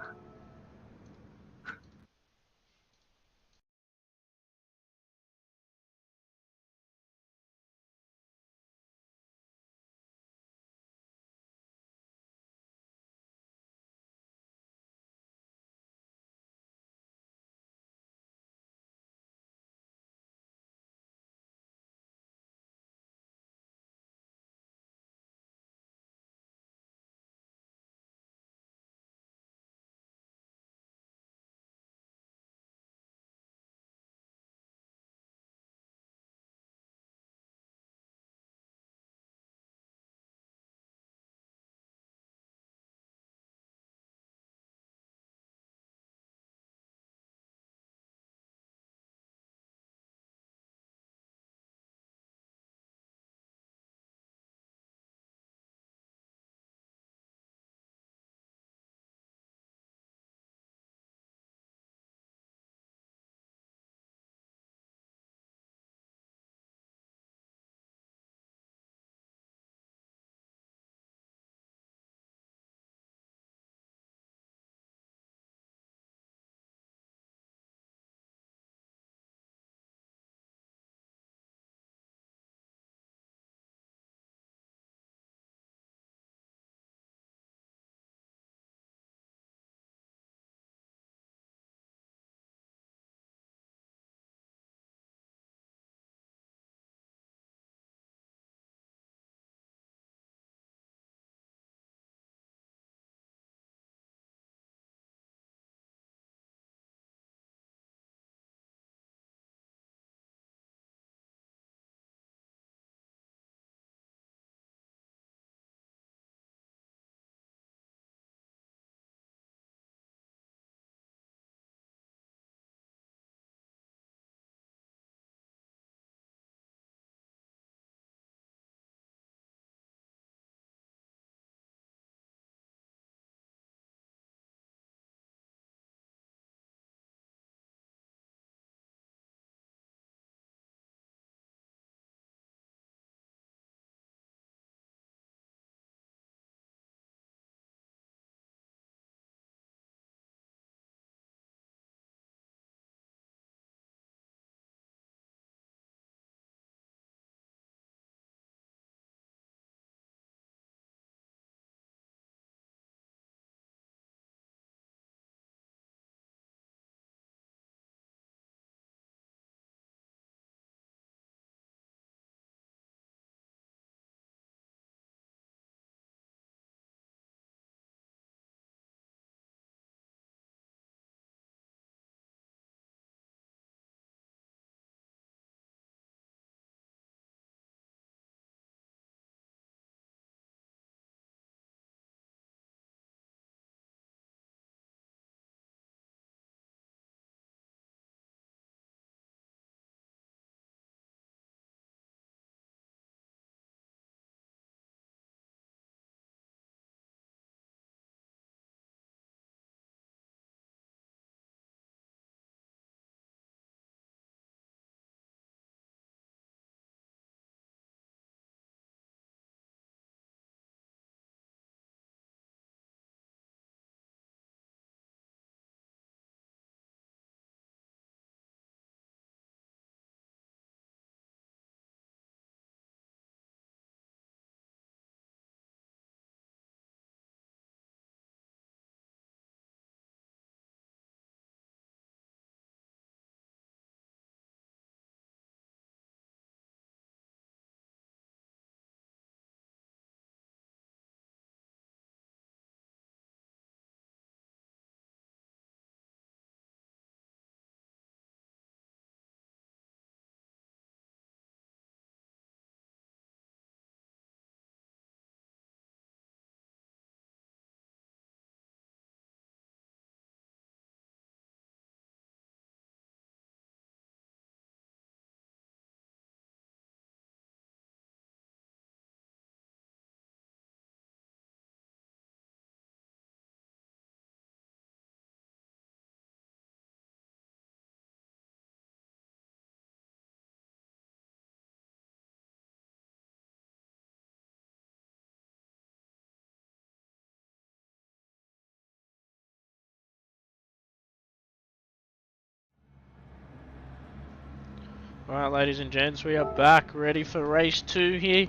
Alright, ladies and gents, we are back ready for race 2 here.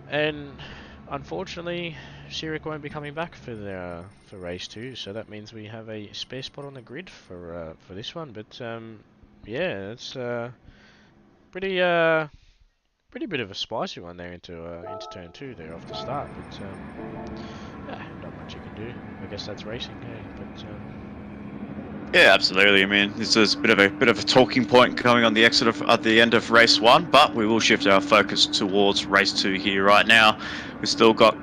And unfortunately, Sirik won't be coming back for race 2, so that means we have a spare spot on the grid for this one. But yeah, it's pretty bit of a spicy one there into turn 2 there off the start. But yeah, not much you can do. I guess that's racing, hey. But Yeah, absolutely. I mean, this is a bit of a talking point going on the exit at the end of race 1, but we will shift our focus towards race 2 here right now.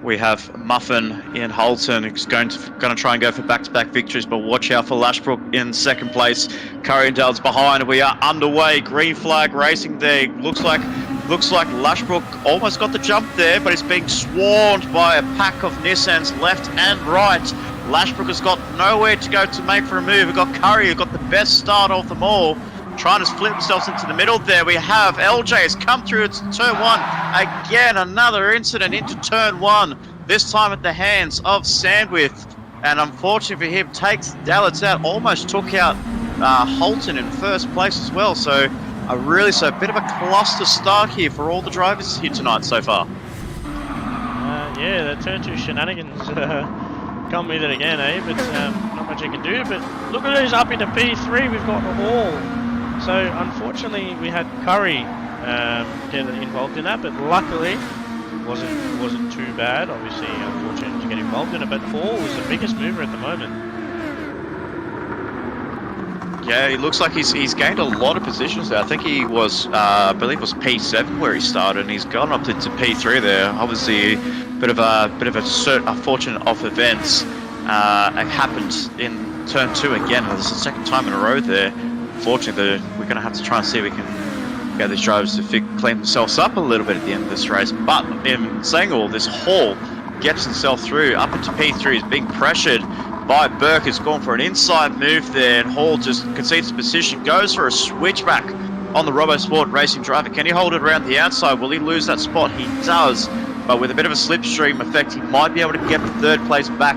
We have Muffin in Holton, who's going to try and go for back-to-back victories, but watch out for Lashbrook in second place. Curriendale's behind. We are underway. Green flag racing there. Looks like Lashbrook almost got the jump there, but he's being swarmed by a pack of Nissans left and right. Lashbrook has got nowhere to go to make for a move. We've got Curry, who got the best start of them all, trying to split themselves into the middle there. We have LJ has come through to turn 1. Again, another incident into turn 1, this time at the hands of Sandwith. And unfortunately for him, takes Dallets out, almost took out Holton in first place as well. So a bit of a cluster start here for all the drivers here tonight so far. Yeah, the turn 2 shenanigans come with it again, eh? But not much you can do. But look at who's up into P3. We've got Hall. So unfortunately, we had Curry get involved in that, but luckily wasn't too bad. Obviously, unfortunate to get involved in it, but Hall was the biggest mover at the moment. Yeah, it looks like he's gained a lot of positions there. I think he was, I believe it was P7 where he started, and he's gone up into P3 there. Obviously, bit of a fortunate off events happened in turn 2 again. This is the second time in a row there. Fortunately, we're going to have to try and see if we can get these drivers to clean themselves up a little bit at the end of this race. But in saying all this, Hall gets himself through up into P3. He's being pressured by Burke, who's gone for an inside move there, and Hall just concedes the position, goes for a switchback on the RoboSport racing driver. Can he hold it around the outside? Will he lose that spot? He does, but with a bit of a slipstream effect, he might be able to get the third place back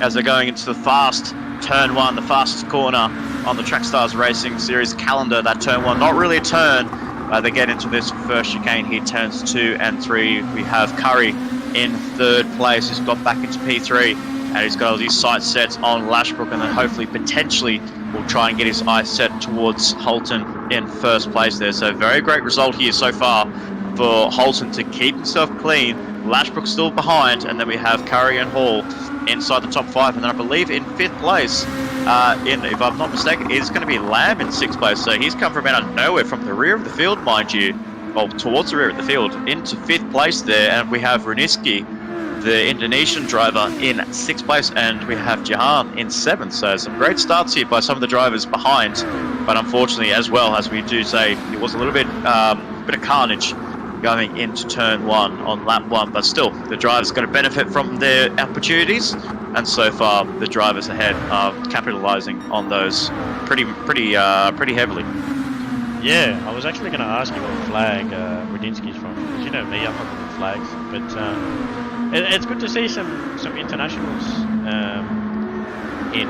as they're going into the fast turn 1, the fastest corner on the Trackstars Racing Series calendar. That turn 1, not really a turn. They get into this first chicane here, turns 2 and 3. We have Curry in third place, who's got back into P3. And he's got all these sights set on Lashbrook, and then hopefully, potentially, will try and get his eyes set towards Holton in first place there. So very great result here so far for Holton to keep himself clean. Lashbrook still behind, and then we have Curry and Hall inside the top 5. And then I believe in 5th place, if I'm not mistaken, is going to be Lamb in 6th place. So he's come from out of nowhere, from the rear of the field, mind you, well, towards the rear of the field, into 5th place there. And we have Runiski, the Indonesian driver, in 6th place, and we have Jahan in 7th. So some great starts here by some of the drivers behind, but unfortunately, as well as we do say, it was a little bit of carnage going into turn 1 on lap 1, but still, the drivers going to benefit from their opportunities, and so far the drivers ahead are capitalizing on those pretty heavily. Yeah, I was actually going to ask you what flag Radinsky's from, because you know me, I'm not good with flags, but it's good to see some internationals in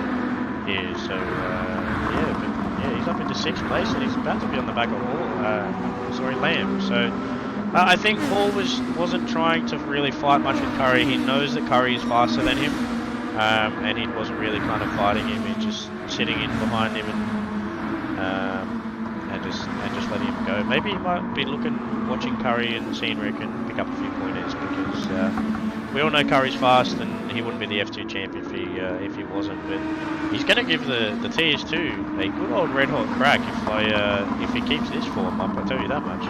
here. So yeah, he's up into 6th place, and he's about to be on the back of Lamb. So I think Hall wasn't trying to really fight much with Curry. He knows that Curry is faster than him, and he wasn't really kind of fighting him. He's just sitting in behind him and just letting him go. Maybe he might be watching Curry and seeing where he can pick up a few pointers, because we all know Curry's fast, and he wouldn't be the F2 champ if he wasn't. But he's going to give the TS2 a good old red hot crack if he keeps this form up. I tell you that much.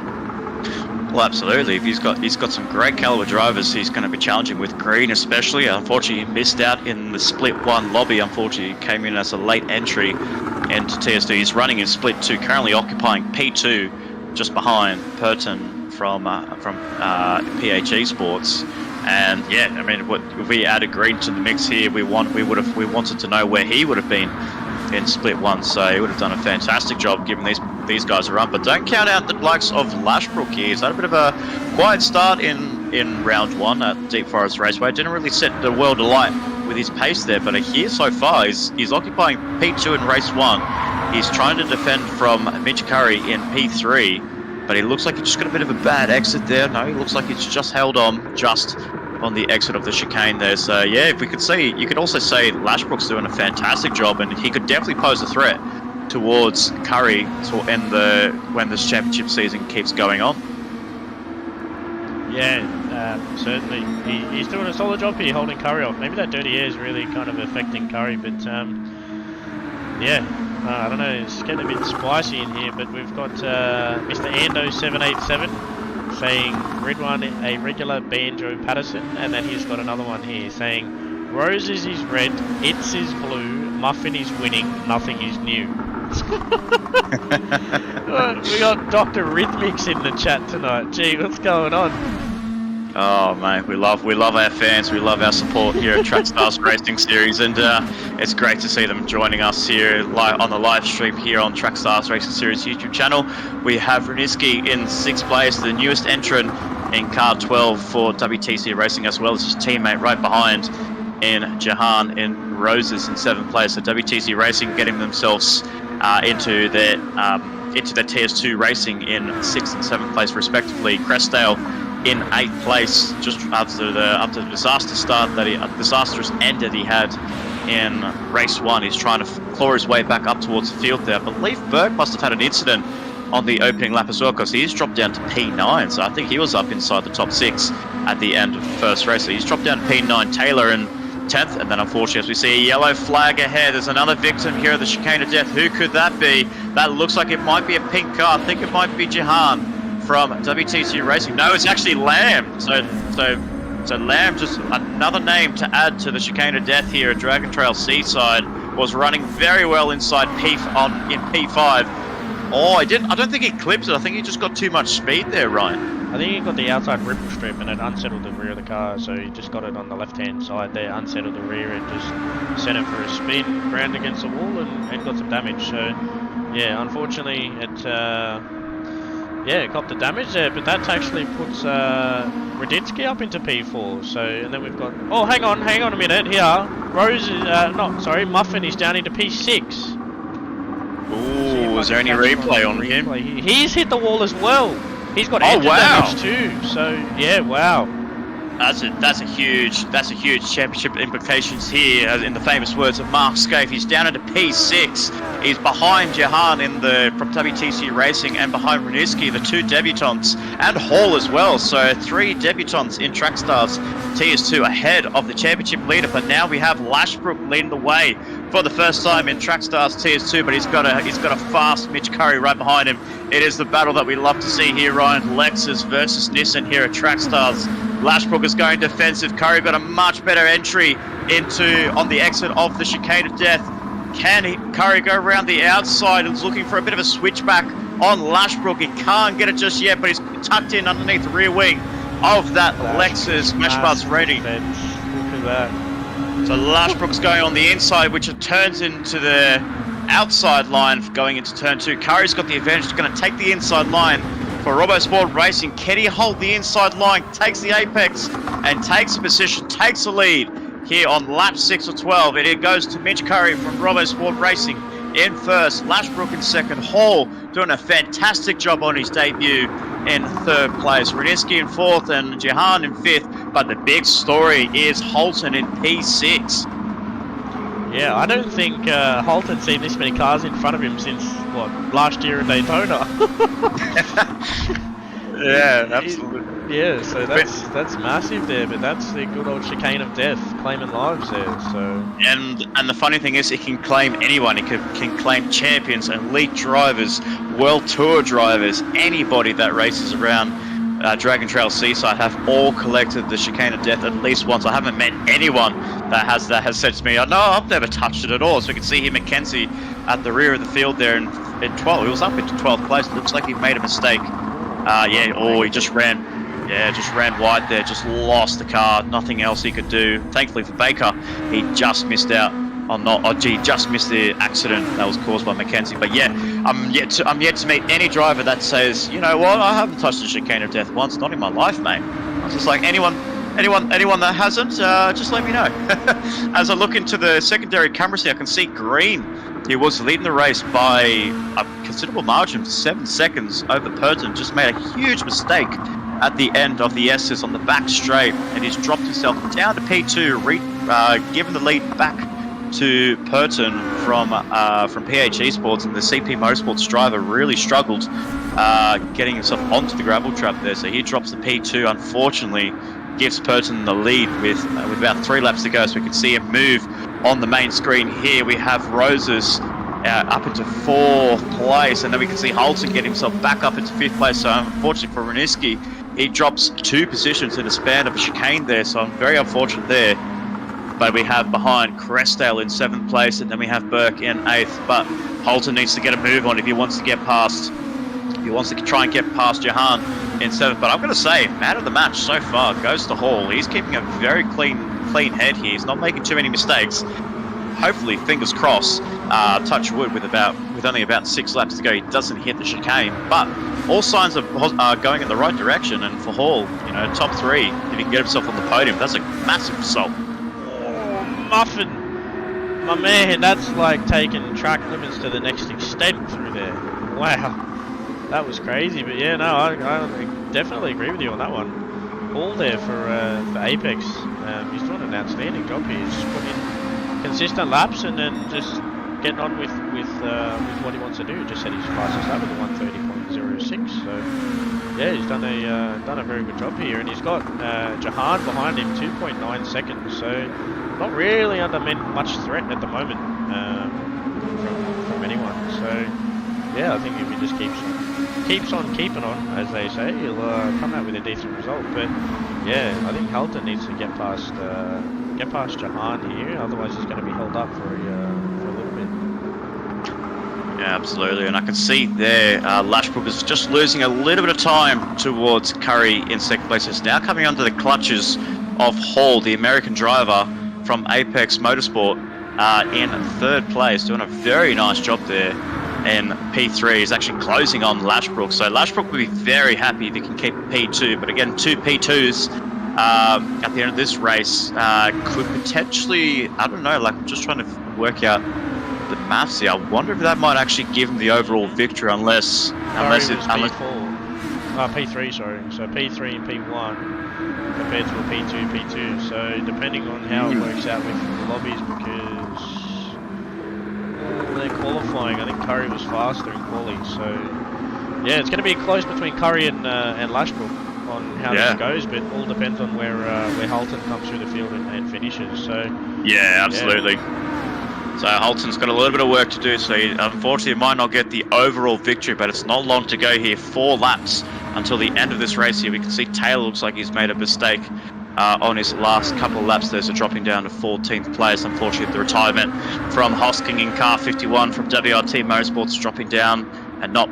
Well, absolutely. If he's got some great caliber drivers, he's going to be challenging with Green, especially. Unfortunately, he missed out in the Split 1 lobby. Unfortunately, he came in as a late entry into TS2. He's running in Split 2, currently occupying P2, just behind Purton from PHE Sports. And yeah, I mean, if we added Green to the mix here, we wanted to know where he would have been in Split 1, so he would have done a fantastic job giving these guys a run. But don't count out the likes of Lashbrook here. He's had a bit of a quiet start in round 1 at Deep Forest Raceway. Didn't really set the world alight with his pace there, but here so far he's occupying P2 in race 1. He's trying to defend from Mitch Curry in P3, but he looks like he just got a bit of a bad exit there. No, he looks like he's just held on just on the exit of the chicane there. So yeah, if we could see, you could also say Lashbrook's doing a fantastic job, and he could definitely pose a threat towards Curry to end when this championship season keeps going on. Yeah, certainly. He's doing a solid job here holding Curry off. Maybe that dirty air is really kind of affecting Curry, but yeah, I don't know, it's getting a bit spicy in here, but we've got Mr. Ando787 saying Red One, a regular Banjo Patterson, and then he's got another one here saying Roses is red, It's is blue, Muffin is winning, nothing is new. We got Dr. Rhythmics in the chat tonight. Gee, what's going on? Oh mate, we love our fans, we love our support here at Trackstars Racing Series, and it's great to see them joining us here on the live stream here on Trackstars Racing Series YouTube channel. We have Runiski in 6th place, the newest entrant in car 12 for WTC Racing, as well as his teammate right behind in Jahan in Roses in 7th place. So WTC Racing getting themselves into their TS2 Racing in 6th and 7th place respectively. Crestdale in 8th place, just after the disastrous end that he had in race 1. He's trying to claw his way back up towards the field there. I believe Berg must have had an incident on the opening lap as well, because he's dropped down to P9, so I think he was up inside the top 6 at the end of the first race. So he's dropped down to P9. Taylor in 10th, and then unfortunately, as we see a yellow flag ahead, there's another victim here of the chicane of death. Who could that be? That looks like it might be a pink car. I think it might be Jahan from WTC Racing. No, it's actually Lamb. So Lamb, just another name to add to the chicane of death here at Dragon Trail Seaside, was running very well inside in P5. Oh, I don't think he clipped it. I think he just got too much speed there, Ryan. I think he got the outside ripple strip and it unsettled the rear of the car, so he just got it on the left-hand side there, unsettled the rear and just sent it for a spin, ground against the wall and got some damage. So, yeah, unfortunately it copped the damage there, but that actually puts Raditsky up into P4. So, and then we've got, oh, hang on a minute here. Muffin is down into P6. Ooh, is there any replay on him? He's hit the wall as well. He's got engine damage too. So yeah, wow. That's a huge championship implications here. In the famous words of Mark Scaife, he's down into P6. He's behind Jahan from WTC Racing and behind Runiski, the 2 debutants, and Hall as well. So 3 debutants in Trackstars TS2 ahead of the championship leader. But now we have Lashbrook leading the way for the first time in Trackstars TS2. But he's got a fast Mitch Curry right behind him. It is the battle that we love to see here, Ryan. Lexus versus Nissan here at Trackstars. Lashbrook is going defensive. Curry got a much better entry on the exit of the chicane of death. Can Curry go around the outside? He's looking for a bit of a switchback on Lashbrook. He can't get it just yet, but he's tucked in underneath the rear wing of that Lexus Smashbus Ready. Look at that. So Lashbrook's going on the inside, which it turns into the outside line going into turn 2. Curry's got the advantage. He's going to take the inside line for RoboSport Racing. Can he hold the inside line? Takes the apex and takes a position, takes the lead here on lap 6 or 12. It goes to Mitch Curry from RoboSport Racing in first, Lashbrook in second, Hall doing a fantastic job on his debut in 3rd place, Runiski in 4th and Jahan in 5th, but the big story is Holton in P6. Yeah, I don't think Holton's seen this many cars in front of him since, last year at Daytona. Yeah, absolutely. Yeah, so that's massive there, but that's the good old chicane of death, claiming lives there. So and the funny thing is, it can claim anyone. It can claim champions, elite drivers, world tour drivers, anybody that races around Dragon Trail Seaside have all collected the chicane of death at least once. I haven't met anyone that has said to me, "Oh no, I've never touched it at all." So we can see here Mackenzie at the rear of the field there in 12th. He was up into 12th place. It looks like he made a mistake. He just ran wide there, just lost the car, nothing else he could do. Thankfully for Baker, he just missed out on just missed the accident that was caused by Mackenzie. But yeah, I'm yet to meet any driver that says, you know what, I haven't touched the chicane of death once, not in my life, mate. I was just like, anyone that hasn't, just let me know. As I look into the secondary cameras here, I can see green He was leading the race by a considerable margin, 7 seconds over Purton. Just made a huge mistake at the end of the S's on the back straight, and he's dropped himself down to P2, given the lead back to Purton from PH Esports, and the CP Motorsports driver really struggled getting himself onto the gravel trap there. So he drops the P2, unfortunately, gives Purton the lead with about 3 laps to go. So we can see him move on the main screen here. We have Roses up into 4th place, and then we can see Holton get himself back up into 5th place. So unfortunately for Reniski, he drops 2 positions in the span of a chicane there, so I'm very unfortunate there. But we have behind Crestdale in 7th place, and then we have Burke in 8th. But Holton needs to get a move on if he wants to get past. He wants to try and get past Jahan in 7th. But I'm going to say, man of the match so far goes to Hall. He's keeping a very clean head here. He's not making too many mistakes. Hopefully, fingers crossed, touch wood, with only about 6 laps to go, he doesn't hit the chicane. But all signs are going in the right direction. And for Hall, you know, top 3, if he can get himself on the podium, that's a massive result. Muffin, my man, that's like taking track limits to the next extent through there. Wow, that was crazy. But yeah, no, I definitely agree with you on that one. All there for Apex. He's doing an outstanding job here. He's just putting in consistent laps and then just getting on with what he wants to do. Just said he's fastest lap with a 130.06. So yeah, he's done a very good job here, and he's got Jahan behind him, 2.9 seconds. So not really under much threat at the moment from anyone. So yeah, I think if he just keeps on keeping on, as they say, he'll come out with a decent result. But yeah, I think Halton needs to get past Jahan here, otherwise he's going to be held up for a little bit. Yeah, absolutely, and I can see there Lashbrook is just losing a little bit of time towards Curry in 2nd place. It's now coming under the clutches of Hall, the American driver from Apex Motorsport, in 3rd place, doing a very nice job there. And P3 is actually closing on Lashbrook, so Lashbrook will be very happy if he can keep P2. But again, 2 P2s at the end of this race could potentially, I don't know, like I'm just trying to work out the maths here. I wonder if that might actually give him the overall victory, unless P4, P3, sorry. So P3 and P1 compared to a P2, P2. So depending on how it works out with the lobbies, because they're qualifying, I think Curry was faster in quali. So yeah, it's going to be close between Curry and Lashbrook on how this goes, but all depends on where Halton comes through the field and finishes. So yeah, absolutely. So Halton's got a little bit of work to do, so he unfortunately might not get the overall victory, but it's not long to go here. 4 laps until the end of this race here. We can see Taylor looks like he's made a mistake on his last couple of laps there, so dropping down to 14th place. Unfortunately, the retirement from Hosking in car 51 from WRT Motorsports, dropping down and not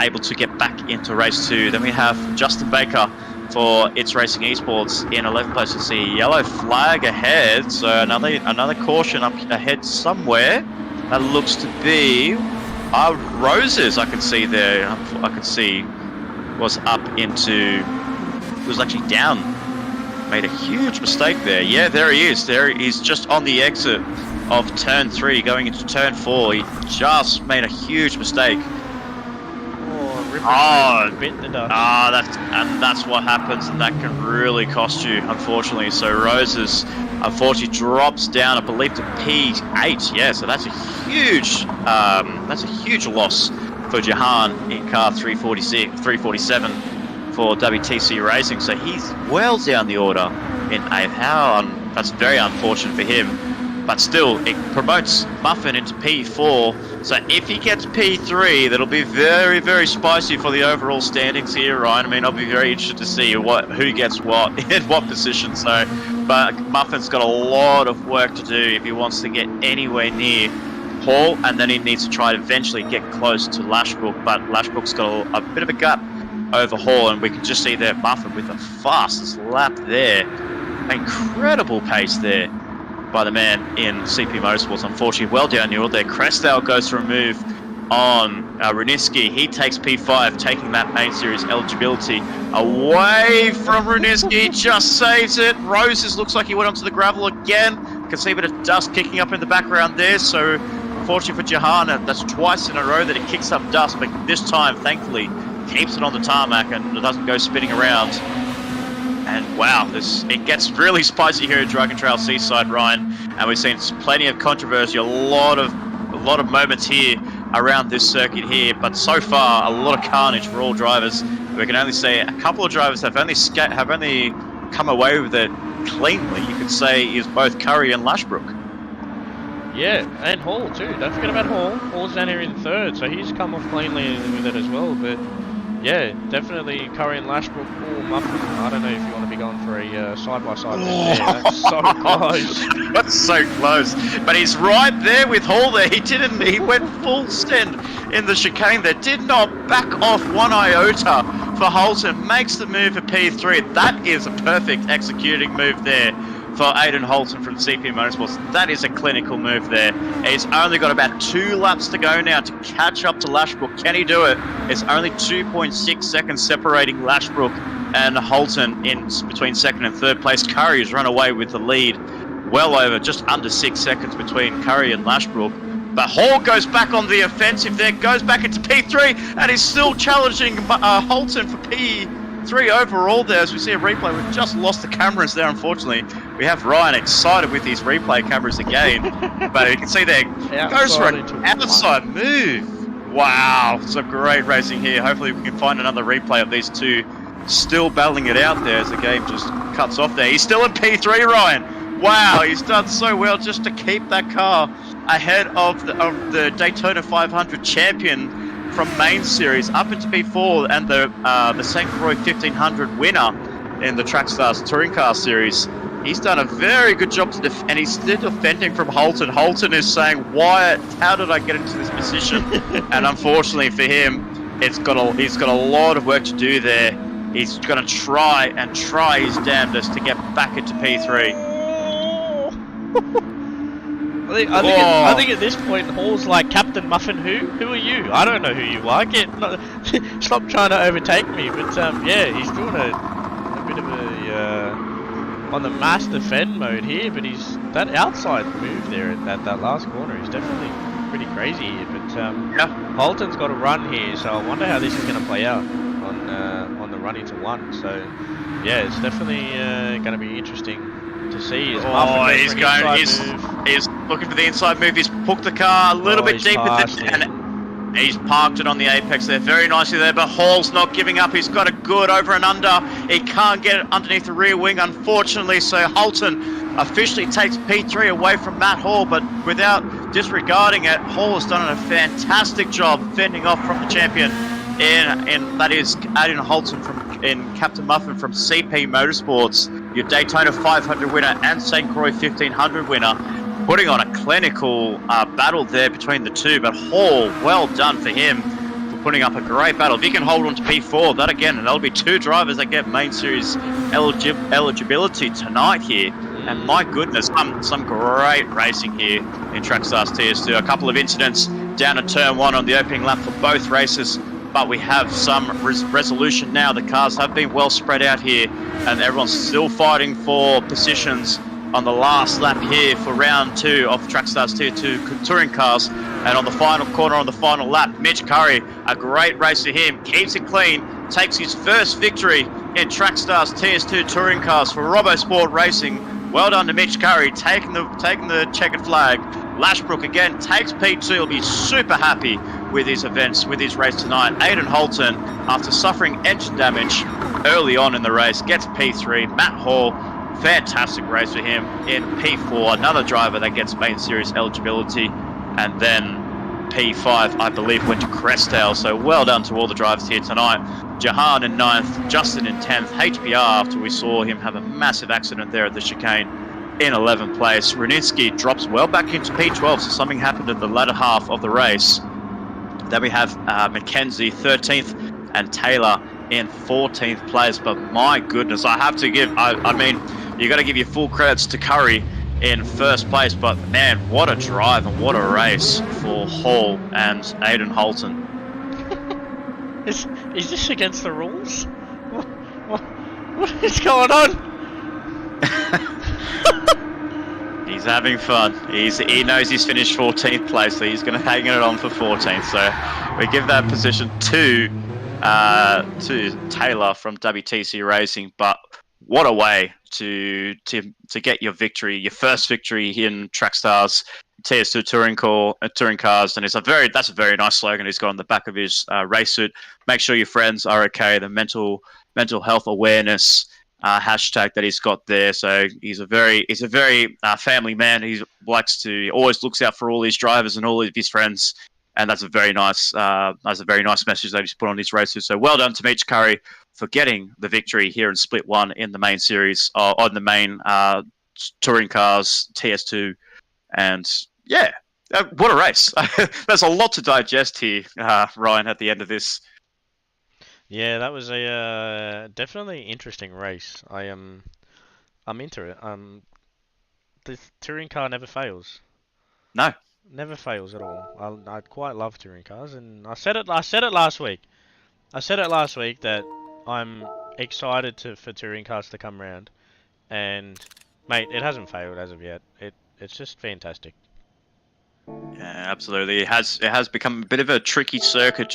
able to get back into race 2. Then we have Justin Baker for It's Racing Esports in 11th place. You see a yellow flag ahead, so another caution up ahead somewhere. That looks to be Roses. I can see there. I can see was up into. Was actually down. Made a huge mistake there. Yeah, there he is. There he's just on the exit of turn 3, going into turn 4. He just made a huge mistake. That's what happens, and that can really cost you, unfortunately. So Roses, unfortunately, drops down, I believe, to P8. Yeah, so that's a huge loss for Jahan in car 347 for WTC Racing. So he's well down the order in 8th. That's very unfortunate for him. But still, it promotes Muffin into P4. So if he gets P3, that'll be very, very spicy for the overall standings here, Ryan. I mean, I'll be very interested to see who gets what in what position. So, but Muffin's got a lot of work to do if he wants to get anywhere near Hall, and then he needs to try to eventually get close to Lashbrook. But Lashbrook's got a bit of a gap over Hall, and we can just see there Muffin with the fastest lap there. Incredible pace there by the man in CP Motorsports. Unfortunately, well down the order there. Crestdale goes for a move on Reniski. He takes P5, taking that main series eligibility away from Reniski. Just saves it. Roses looks like he went onto the gravel again. Can see a bit of dust kicking up in the background there. So unfortunately for Jahan, that's twice in a row that he kicks up dust, but this time, thankfully, keeps it on the tarmac and it doesn't go spinning around. And wow, it gets really spicy here at Dragon Trail Seaside, Ryan, and we've seen plenty of controversy, a lot of moments here around this circuit here, but so far a lot of carnage for all drivers. We can only say a couple of drivers have only come away with it cleanly, you could say, is both Curry and Lashbrook. Yeah, and Hall too. Don't forget about Hall. Hall's down here in third, so he's come off cleanly with it as well. But yeah, definitely Curry and Lashbrook or Muffin. I don't know if you want to be going for a side-by-side there. That's so close. That's so close. But he's right there with Hall there. He went full send in the chicane there. Did not back off one iota for Holton. Makes the move for P3. That is a perfect executing move there for Aidan Holton from CP Motorsports. That is a clinical move there. He's only got about 2 laps to go now to catch up to Lashbrook. Can he do it? It's only 2.6 seconds separating Lashbrook and Holton in between second and third place. Curry has run away with the lead, well over, just under 6 seconds between Curry and Lashbrook. But Hall goes back on the offensive there, goes back into P3, and is still challenging Holton for P3 overall there. As we see a replay, we've just lost the cameras there, unfortunately. We have Ryan excited with his replay cameras again, but you can see there, goes for an outside move. Wow, some great racing here. Hopefully we can find another replay of these two still battling it out there as the game just cuts off there. He's still in P3, Ryan. Wow, he's done so well just to keep that car ahead of the Daytona 500 champion from main series up into P4 and the St. Croix 1500 winner in the Trackstars Touring Car Series. He's done a very good job and he's still defending from Holton. Holton is saying, how did I get into this position? And unfortunately for him, he's got a lot of work to do there. He's going to try his damnedest to get back into P3. I think at this point, Hall's like, Captain Muffin, who are you? I don't know who you are. Stop trying to overtake me. But yeah, he's doing a bit of a on the mass defend mode here. But that outside move there at that last corner is definitely pretty crazy here. But yeah, Holton's got a run here, so I wonder how this is going to play out on the run into one. So yeah, it's definitely going to be interesting to see. He's looking for the inside move. He's hooked the car a little bit deeper and he's parked it on the apex there very nicely there, but Hall's not giving up. He's got a good over and under. He can't get it underneath the rear wing, unfortunately, so Holton officially takes P3 away from Matt Hall, but without disregarding it, Hall has done a fantastic job fending off from the champion and that is Aidan Holton in Captain Muffin from CP Motorsports, your Daytona 500 winner and St. Croix 1500 winner, putting on a clinical battle there between the two. But Hall, well done for him for putting up a great battle. If he can hold on to P4, that'll be 2 drivers that get main series eligibility tonight here. And my goodness, some great racing here in Trackstars TS2. A couple of incidents down at turn 1 on the opening lap for both races. But we have some resolution now. The cars have been well spread out here, and everyone's still fighting for positions on the last lap here for round 2 of Trackstars Tier 2 touring cars. And on the final corner, on the final lap, Mitch Curry, a great race for him, keeps it clean, takes his first victory in Trackstars TS2 touring cars for RoboSport Racing. Well done to Mitch Curry, taking the checkered flag. Lashbrook again takes P2. He'll be super happy with his race tonight. Aidan Holton, after suffering engine damage early on in the race, gets P3. Matt Hall, fantastic race for him in P4. Another driver that gets main series eligibility. And then P5, I believe, went to Crestdale. So well done to all the drivers here tonight. Jahan in 9th, Justin in 10th, HBR after we saw him have a massive accident there at the chicane in 11th place. Runinsky drops well back into P12, so something happened in the latter half of the race. Then we have Mackenzie 13th and Taylor in 14th place. But my goodness, I have to give, I mean, you got to give your full credits to Curry in first place. But man, what a drive and what a race for Hall and Aidan Holton. Is this against the rules? What is going on? He's having fun. He knows he's finished 14th place, so he's going to hang it on for 14th. So we give that position to Taylor from WTC Racing. But what a way to get your victory, your first victory in Trackstars TS2 touring cars, and that's a very nice slogan he's got on the back of his race suit. Make sure your friends are okay. The mental health awareness hashtag that he's got there. So he's a very family man. He always looks out for all his drivers and all of his friends, and that's a very nice message that he's put on his race suit. So well done to Mitch Curry for getting the victory here in Split 1 in the main series, on the main touring cars TS2, and yeah. What a race! There's a lot to digest here, Ryan. At the end of this, Yeah, that was a definitely interesting race. I'm into it. The touring car never fails. no, Never fails at all. I quite love touring cars, and I said it. I said it last week. I said it last week that I'm excited for touring cars to come round, and mate, it hasn't failed as of yet. It's just fantastic. yeah, absolutely. It has become a bit of a tricky circuit.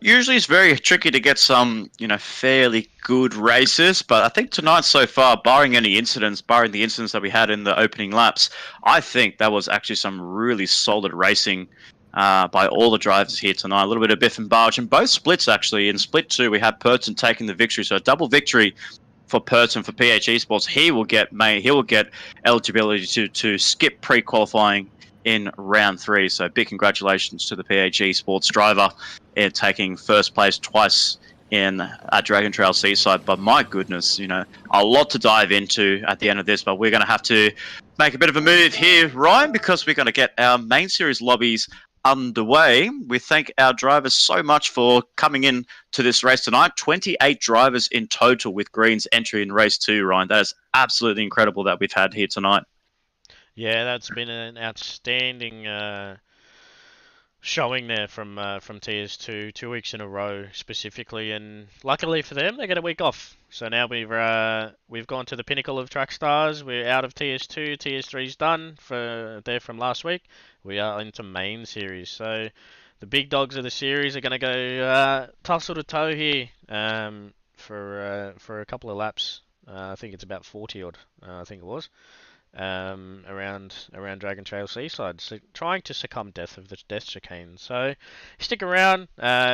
Usually it's very tricky to get some fairly good races, but I think tonight so far, barring the incidents that we had in the opening laps, I think that was actually some really solid racing. By all the drivers here tonight, a little bit of biff and barge in both splits actually. In split 2, we had Purton taking the victory, so a double victory for Purton for PHE Sports. He will get eligibility to skip pre-qualifying in round 3. So big congratulations to the PHE Sports driver in taking first place twice in Dragon Trail Seaside. But my goodness, a lot to dive into at the end of this. But we're going to have to make a bit of a move here, Ryan, because we're going to get our main series lobbies underway. We thank our drivers so much for coming in to this race tonight. 28 drivers in total with Green's entry in race 2, Ryan. That is absolutely incredible that we've had here tonight. Yeah, that's been an outstanding showing there from TS2 2 weeks in a row specifically, and luckily for them, they get a week off. So now we've gone to the pinnacle of Track Stars. We're out of TS2. TS3's done from last week. We are into main series. So the big dogs of the series are going to go tussle to toe here for a couple of laps. I think it's about 40 odd. I think it was around Dragon Trail Seaside, so trying to succumb death of the death chicane. So stick around.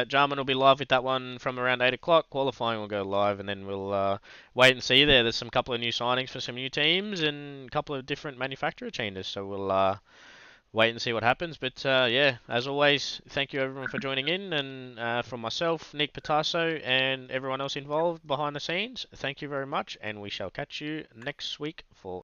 Jarman will be live with that one from around 8 o'clock. Qualifying will go live, and then we'll wait and see there. There's some couple of new signings for some new teams and a couple of different manufacturer changes. So we'll wait and see what happens. But yeah, as always, thank you everyone for joining in, and from myself, Nick Patasso, and everyone else involved behind the scenes, thank you very much, and we shall catch you next week for